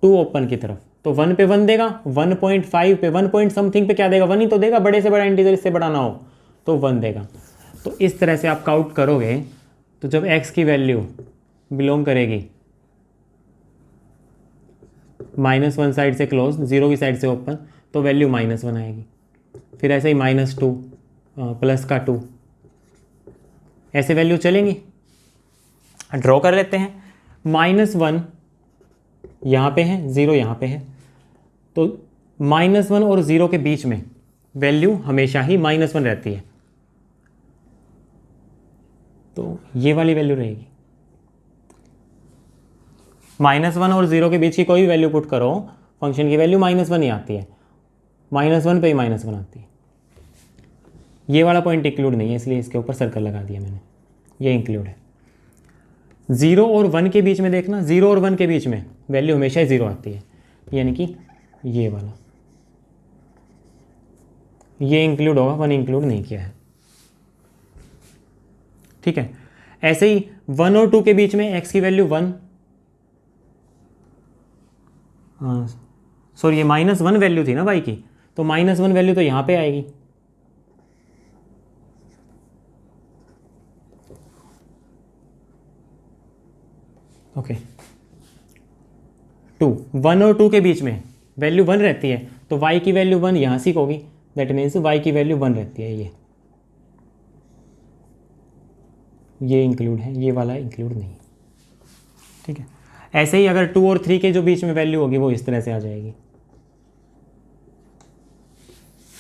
2 ओपन की तरफ, तो 1 पे 1 देगा, 1.5 पे 1 पॉइंट समथिंग पे क्या देगा, 1 ही तो देगा, बड़े से बड़ा इंटीजर इससे बड़ा ना हो तो 1 देगा। तो इस तरह से आप काउंट करोगे तो जब x की वैल्यू बिलोंग करेगी -1 साइड से क्लोज, 0 की साइड से ओपन, तो वैल्यू -1 आएगी। फिर ऐसे ही -2 प्लस का 2, ऐसे वैल्यू चलेंगी। ड्रॉ कर लेते हैं। -1 यहाँ पे है, 0 यहाँ पे है, तो -1 और 0 के बीच में वैल्यू हमेशा ही -1 रहती है, तो ये वाली वैल्यू रहेगी। -1 और 0 के बीच की कोई वैल्यू पुट करो, फंक्शन की वैल्यू -1 ही आती है, -1 पे ही -1 आती है। ये वाला पॉइंट इंक्लूड नहीं है, इसलिए इसके ऊपर सर्कल लगा दिया मैंने, ये इंक्लूड है। 0 और 1 के बीच में देखना, 0 और 1 के बीच में वैल्यू हमेशा ही 0 आती है, यानी कि ये वाला, ये इंक्लूड होगा, 1 इंक्लूड नहीं किया है, ठीक है। ऐसे ही 1 और 2 के बीच में x की वैल्यू 1, सॉरी ये -1 वैल्यू थी ना y की, तो -1 वैल्यू तो यहाँ पे आएगी, ओके। 1 और 2 के बीच में वैल्यू 1 रहती है, तो y की वैल्यू 1 यहाँ से होगी, दैट मीन्स y की वैल्यू 1 रहती है। ये इंक्लूड है, ये वाला इंक्लूड नहीं, ठीक है। ऐसे ही अगर 2 और 3 के जो बीच में वैल्यू होगी वो इस तरह से आ जाएगी,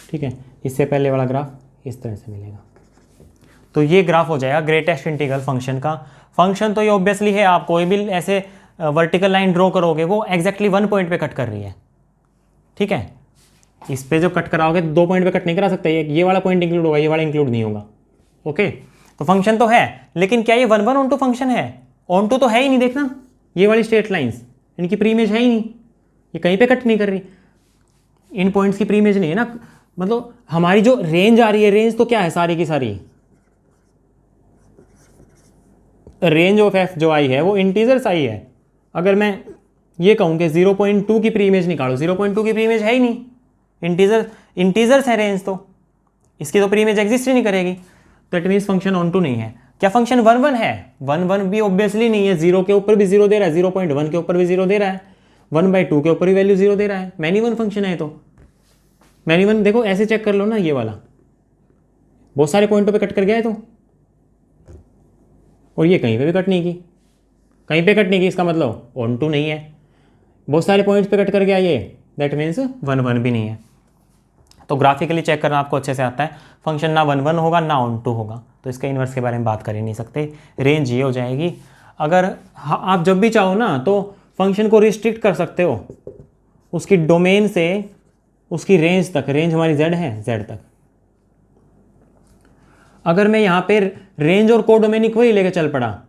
ठीक है। इससे पहले वाला ग्राफ इस तरह से मिलेगा, तो ये ग्राफ हो जाएगा ग्रेटेस्ट इंटीग्रल फंक्शन का। फंक्शन तो ये ऑब्वियसली है, आप कोई भी ऐसे वर्टिकल लाइन ड्रॉ करोगे वो एग्जैक्टली 1 पॉइंट पे कट कर रही है, ठीक है। इस पे जो कट कराओगे 2 पॉइंट पे कट नहीं करा सकते, ये वाला पॉइंट इंक्लूड होगा, ये वाला इंक्लूड नहीं होगा, ओके। तो फंक्शन तो है, लेकिन क्या ये 1 ऑन टू फंक्शन है, ऑन टू तो है ही नहीं, देखना ये वाली स्ट्रेट लाइंस, इनकी प्री इमेज है ही नहीं, ये कहीं पे कट नहीं कर रही, इन पॉइंट्स की प्री इमेज नहीं है ना। मतलब हमारी जो रेंज आ रही है, रेंज तो क्या है, सारी की सारी रेंज ऑफ एफ जो आई है वो इंटीजर्स आई है। अगर मैं ये कहूँ कि 0.2 की प्री इमेज निकालो, 0.2 की प्री इमेज है ही नहीं, इंटीजर्स है रेंज, तो इसकी तो प्री इमेज एग्जिस्ट ही नहीं करेगी, तो it means function onto नहीं है। क्या फंक्शन 1 है, 1 भी ऑब्वियसली नहीं है, 0 के ऊपर भी 0 दे रहा है, 0.1 के ऊपर भी 0 दे रहा है, 1/2 के ऊपर भी वैल्यू 0 दे रहा है, मैनी वन फंक्शन है। तो मैनी वन देखो ऐसे चेक कर लो ना, ये वाला बहुत सारे पॉइंटों पे कट कर गया है, तो और ये कहीं पे भी कट नहीं की, कहीं पे कट नहीं की, इसका मतलब ऑन टू नहीं है। बहुत सारे पॉइंट्स पे कट कर गया ये, दैट मीन्स 1 भी नहीं है। तो ग्राफिकली चेक करना आपको अच्छे से आता है, फंक्शन ना 1 होगा ना ऑन टू होगा, तो इसके इन्वर्स के बारे में बात कर ही नहीं सकते, रेंज ये हो जाएगी। अगर आप जब भी चाहो ना तो फंक्शन को रिस्ट्रिक्ट कर सकते हो उसकी डोमेन से उसकी रेंज तक, रेंज हमारी z है, z तक। अगर मैं यहाँ पे रेंज और कोडोमेन इक्वल ही लेके चल पड़ा,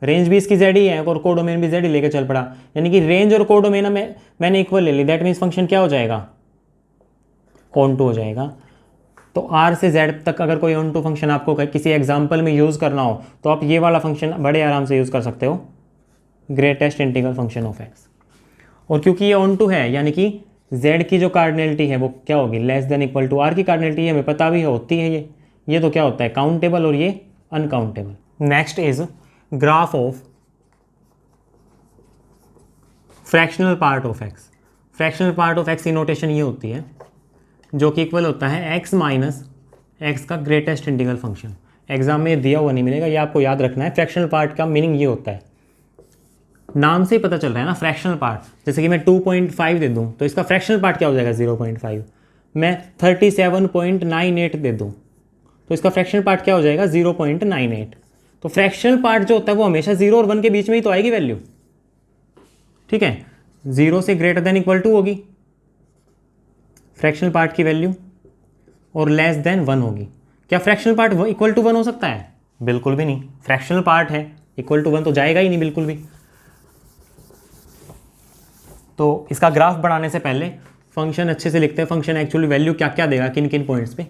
रेंज भी इसकी z ही है और कोडोमेन भी z ही लेके चल पड़ा, यानी कि रेंज और कोडोमेन मैंने इक्वल ले ली, दैट मीन्स फंक्शन क्या हो जाएगा, ऑन टू हो जाएगा। तो r से z तक अगर कोई ऑन टू फंक्शन आपको किसी एग्जाम्पल में यूज़ करना हो तो आप ये वाला फंक्शन बड़े आराम से यूज़ कर सकते हो, greatest integral function of x। और क्योंकि ये ऑन टू है, यानी कि z की जो कार्डिनलिटी है वो क्या होगी, less than equal to r की कार्डिनलिटी है, हमें पता भी है होती है ये तो क्या होता है काउंटेबल और ये uncountable. Next is graph of fractional part of x। Fractional part of x की नोटेशन ये होती है जो कि इक्वल होता है x माइनस एक्स का ग्रेटेस्ट इंटीग्रल फंक्शन। एग्जाम में दिया हुआ नहीं मिलेगा, ये आपको याद रखना है। फ्रैक्शनल पार्ट का मीनिंग ये होता है, नाम से ही पता चल रहा है ना फ्रैक्शनल पार्ट। जैसे कि मैं 2.5 दे दूं तो इसका फ्रैक्शनल पार्ट क्या हो जाएगा 0.5। मैं 37.98 दे दूं तो इसका फ्रैक्शनल पार्ट क्या हो जाएगा 0.98। तो फ्रैक्शनल पार्ट जो होता है वो हमेशा 0 और 1 के बीच में ही तो आएगी वैल्यू, ठीक है। 0 से ग्रेटर देन इक्वल टू होगी फ्रैक्शनल पार्ट की वैल्यू और लेस देन 1 होगी। क्या फ्रैक्शनल पार्ट इक्वल टू 1 हो सकता है? बिल्कुल भी नहीं। फ्रैक्शनल पार्ट है, इक्वल टू 1 तो जाएगा ही नहीं बिल्कुल भी। तो इसका ग्राफ बनाने से पहले फंक्शन अच्छे से लिखते हैं, फंक्शन एक्चुअली वैल्यू क्या क्या देगा किन किन पॉइंट्स पे।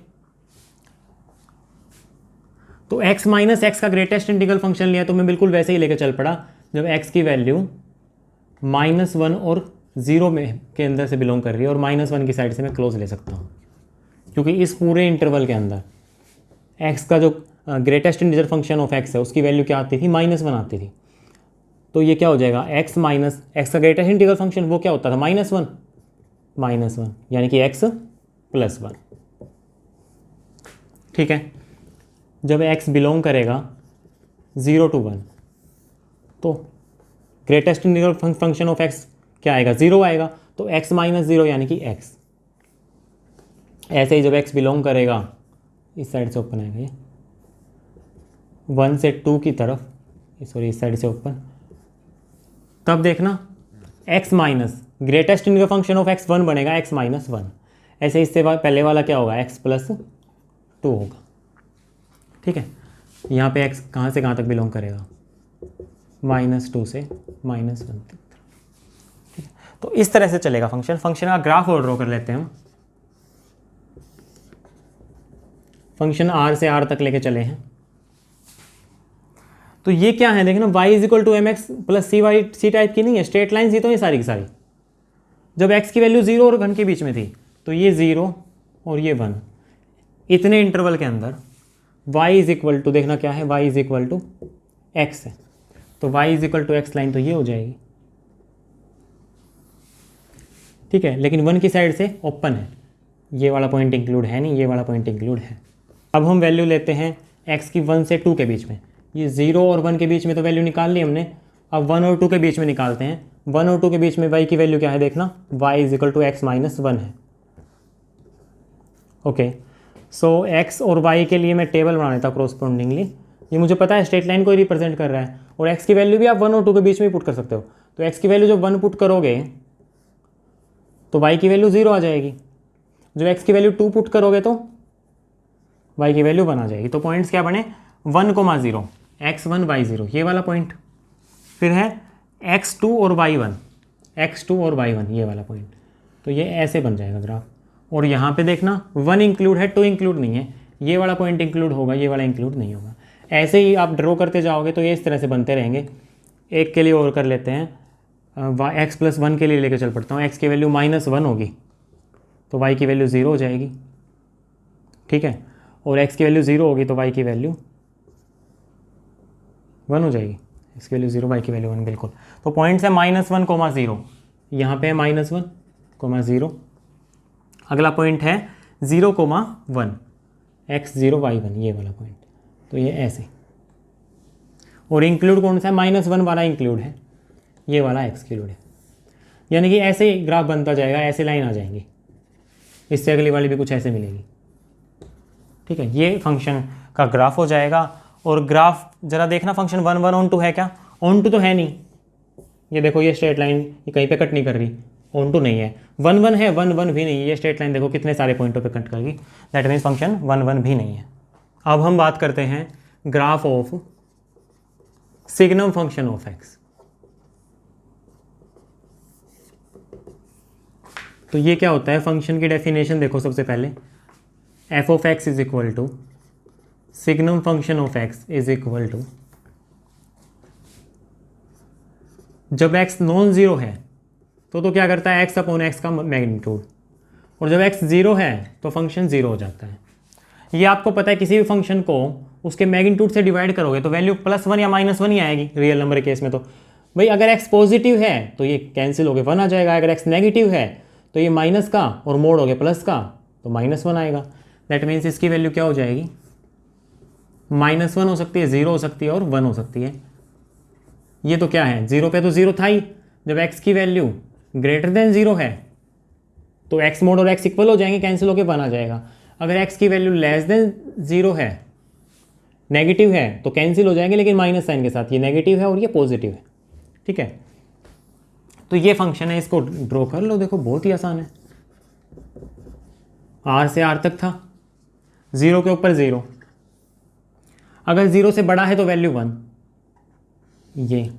तो x माइनस एक्स का ग्रेटेस्ट इंटीग्रल फंक्शन लिया तो मैं बिल्कुल वैसे ही लेकर चल पड़ा जब x की वैल्यू -1 और 0 में के अंदर से बिलोंग कर रही है और -1 की साइड से मैं क्लोज ले सकता हूँ, क्योंकि इस पूरे इंटरवल के अंदर x का जो greatest integer function of x है उसकी वैल्यू क्या आती थी -1 आती थी। तो ये क्या हो जाएगा x माइनस एक्स का ग्रेटेस्ट इंटीग्रल फंक्शन वो क्या होता था -1 यानी कि x + 1, ठीक है। जब x बिलोंग करेगा 0 to 1 तो greatest integral function of x क्या आएगा 0 आएगा, तो x - 0 यानी कि x। ऐसे ही जब x बिलोंग करेगा इस साइड से ओपन आएगा ये 1 से 2 की तरफ, सॉरी इस साइड से ओपन, तब देखना x minus greatest integral function of x 1 बनेगा x - 1। ऐसे इससे पहले वाला क्या होगा x + 2 होगा, ठीक है। यहाँ पे x कहाँ से कहाँ तक बिलोंग करेगा -2 से -1 तक, ठीक है। तो इस तरह से चलेगा फंक्शन का ग्राफ और ड्रॉ कर लेते हैं हम। फंक्शन r से r तक लेके चले हैं तो ये क्या है देखना y = mx + cy टाइप की नहीं है, स्ट्रेट लाइन्स ही तो ये सारी की सारी। जब x की वैल्यू 0 और 1 के बीच में थी तो ये 0 और ये 1, इतने इंटरवल के अंदर y = देखना क्या है y = x है, तो y = x लाइन तो ये हो जाएगी, ठीक है। लेकिन 1 की साइड से ओपन है, ये वाला पॉइंट इंक्लूड है नहीं, ये वाला पॉइंट इंक्लूड है। अब हम वैल्यू लेते हैं x की 1 से 2 के बीच में, ये 0 और 1 के बीच में तो वैल्यू निकाल ली हमने। अब 1 और 2 के बीच में निकालते हैं। 1 और 2 के बीच में y की वैल्यू क्या है देखना y = x - 1 है, ओके। सो x और y के लिए मैं टेबल बना लेता कोरस्पोंडिंगली। ये मुझे पता है स्ट्रेट लाइन को ही रिप्रेजेंट कर रहा है और x की वैल्यू भी आप 1 और 2 के बीच में ही पुट कर सकते हो। तो x की वैल्यू जब 1 पुट करोगे तो y की वैल्यू 0 आ जाएगी, जब x की वैल्यू 2 पुट करोगे तो y की वैल्यू 1 आ जाएगी। तो पॉइंट्स क्या बने 1, 0 x1 y0 ये वाला पॉइंट, फिर है x2 और y1 ये वाला पॉइंट। तो ये ऐसे बन जाएगा ग्राफ। और यहाँ पे देखना 1 इंक्लूड है 2 इंक्लूड नहीं है, ये वाला पॉइंट इंक्लूड होगा ये वाला इंक्लूड नहीं होगा। ऐसे ही आप ड्रॉ करते जाओगे तो ये इस तरह से बनते रहेंगे। एक के लिए और कर लेते हैं, x + 1 के लिए लेकर चल पड़ता हूँ। x की वैल्यू -1 होगी तो y की वैल्यू 0 हो जाएगी, ठीक है। और x की वैल्यू 0 होगी तो y की वैल्यू 1 हो जाएगी, इसकी वैल्यू 0 y की वैल्यू 1 बिल्कुल। तो पॉइंट्स है -1, 0, यहाँ पे है -1, 0। अगला पॉइंट है 0, 1 x0 y1 ये वाला पॉइंट। तो ये ऐसे, और इंक्लूड कौन सा है -1 वाला इंक्लूड है, ये वाला एक्सक्लूड है। यानी कि ऐसे ही ग्राफ बनता जाएगा, ऐसे लाइन आ जाएंगी, इससे अगली वाली भी कुछ ऐसे मिलेगी, ठीक है। ये फंक्शन का ग्राफ हो जाएगा। और ग्राफ जरा देखना फंक्शन 1, 1 ऑन टू है क्या? ऑन टू तो है नहीं, ये देखो ये स्ट्रेट लाइन ये कहीं पे कट नहीं कर रही, ऑन टू नहीं है। 1, 1 है, 1, 1 भी नहीं है, ये स्ट्रेट लाइन देखो कितने सारे पॉइंटों पे कट करेगी, दैट मीन्स फंक्शन 1, 1 भी नहीं है। अब हम बात करते हैं graph of signum function of x। तो ये क्या होता है फंक्शन की डेफिनेशन देखो सबसे पहले, f of x = signum function of x = जब x नॉन ज़ीरो है तो क्या करता है x अपॉन x का मैग्नीट्यूड, और जब x 0 है तो फंक्शन 0 हो जाता है। ये आपको पता है किसी भी फंक्शन को उसके मैग्नीट्यूड से डिवाइड करोगे तो वैल्यू +1 या -1 ही आएगी रियल नंबर के केस में। तो भाई अगर x पॉजिटिव है तो ये कैंसिल हो गया 1 आ जाएगा, अगर x नेगेटिव है तो ये माइनस का और मोड हो गया प्लस का तो -1 आएगा। दैट मीन्स इसकी वैल्यू क्या हो जाएगी, -1 हो सकती है, 0 हो सकती है और 1 हो सकती है। ये तो क्या है, 0 पे तो 0 था ही, जब x की वैल्यू ग्रेटर देन 0 है तो x मोड और x इक्वल हो जाएंगे, कैंसिल होकर 1 आ जाएगा। अगर x की वैल्यू लेस देन 0 है, नेगेटिव है, तो कैंसिल हो जाएंगे लेकिन माइनस साइन के साथ, ये नेगेटिव है और ये पॉजिटिव है। ठीक है, तो ये फंक्शन है, इसको ड्रॉ कर लो। देखो बहुत ही आसान है, r से r तक था, 0 के ऊपर 0, अगर 0 से बड़ा है तो वैल्यू 1, ये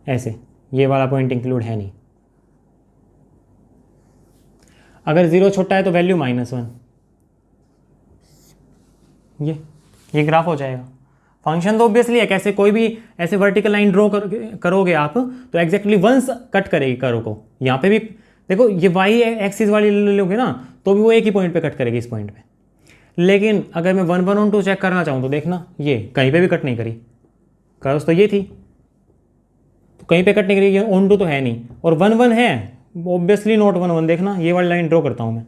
ऐसे, ये वाला पॉइंट इंक्लूड है नहीं। अगर 0 छोटा है तो वैल्यू -1, ये ग्राफ हो जाएगा। फंक्शन तो ऑब्वियसली है, कैसे कोई भी ऐसे वर्टिकल लाइन ड्रॉ करोगे आप तो एग्जैक्टली वंस कट करेगी कर्व को। यहाँ पे भी देखो, ये वाई एक्सिस वाली लोगे ना तो भी वो एक ही पॉइंट पे कट करेगी, इस पॉइंट पे। लेकिन अगर मैं 1 1 ऑन 2 चेक करना चाहूँ तो देखना, ये कहीं पे भी कट नहीं करी, कर्व तो ये थी, तो कहीं पे कट नहीं करी, ये ऑन 2 तो है नहीं, और 1 1 है, ऑब्वियसली नॉट 1 1। देखना ये वाली लाइन ड्रॉ करता हूँ मैं,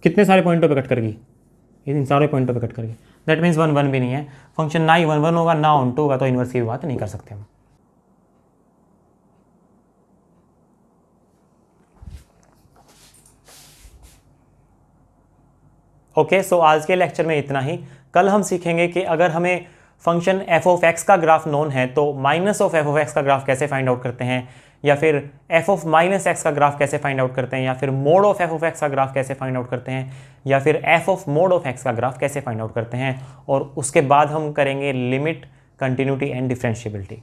कितने सारे पॉइंटों पे कट करेगी, इन सारे पॉइंटों पे कट करेगी। दैट मीन्स 1 1 भी नहीं है, फंक्शन ना ही 1 1 होगा ना ऑन 2 होगा, तो इन्वर्स की बात नहीं कर सकते हम। ओके, सो आज के लेक्चर में इतना ही। कल हम सीखेंगे कि अगर हमें फंक्शन f ऑफ x का ग्राफ नोन है तो minus of f of x का ग्राफ कैसे फाइंड आउट करते हैं, या फिर f ऑफ माइनस x का ग्राफ कैसे फाइंड आउट करते हैं, या फिर mode of f of x का ग्राफ कैसे फाइंड आउट करते हैं, या फिर f of mode of x का ग्राफ कैसे फाइंड आउट करते हैं। और उसके बाद हम करेंगे लिमिट, कंटिन्यूटी एंड डिफरेंशिएबिलिटी।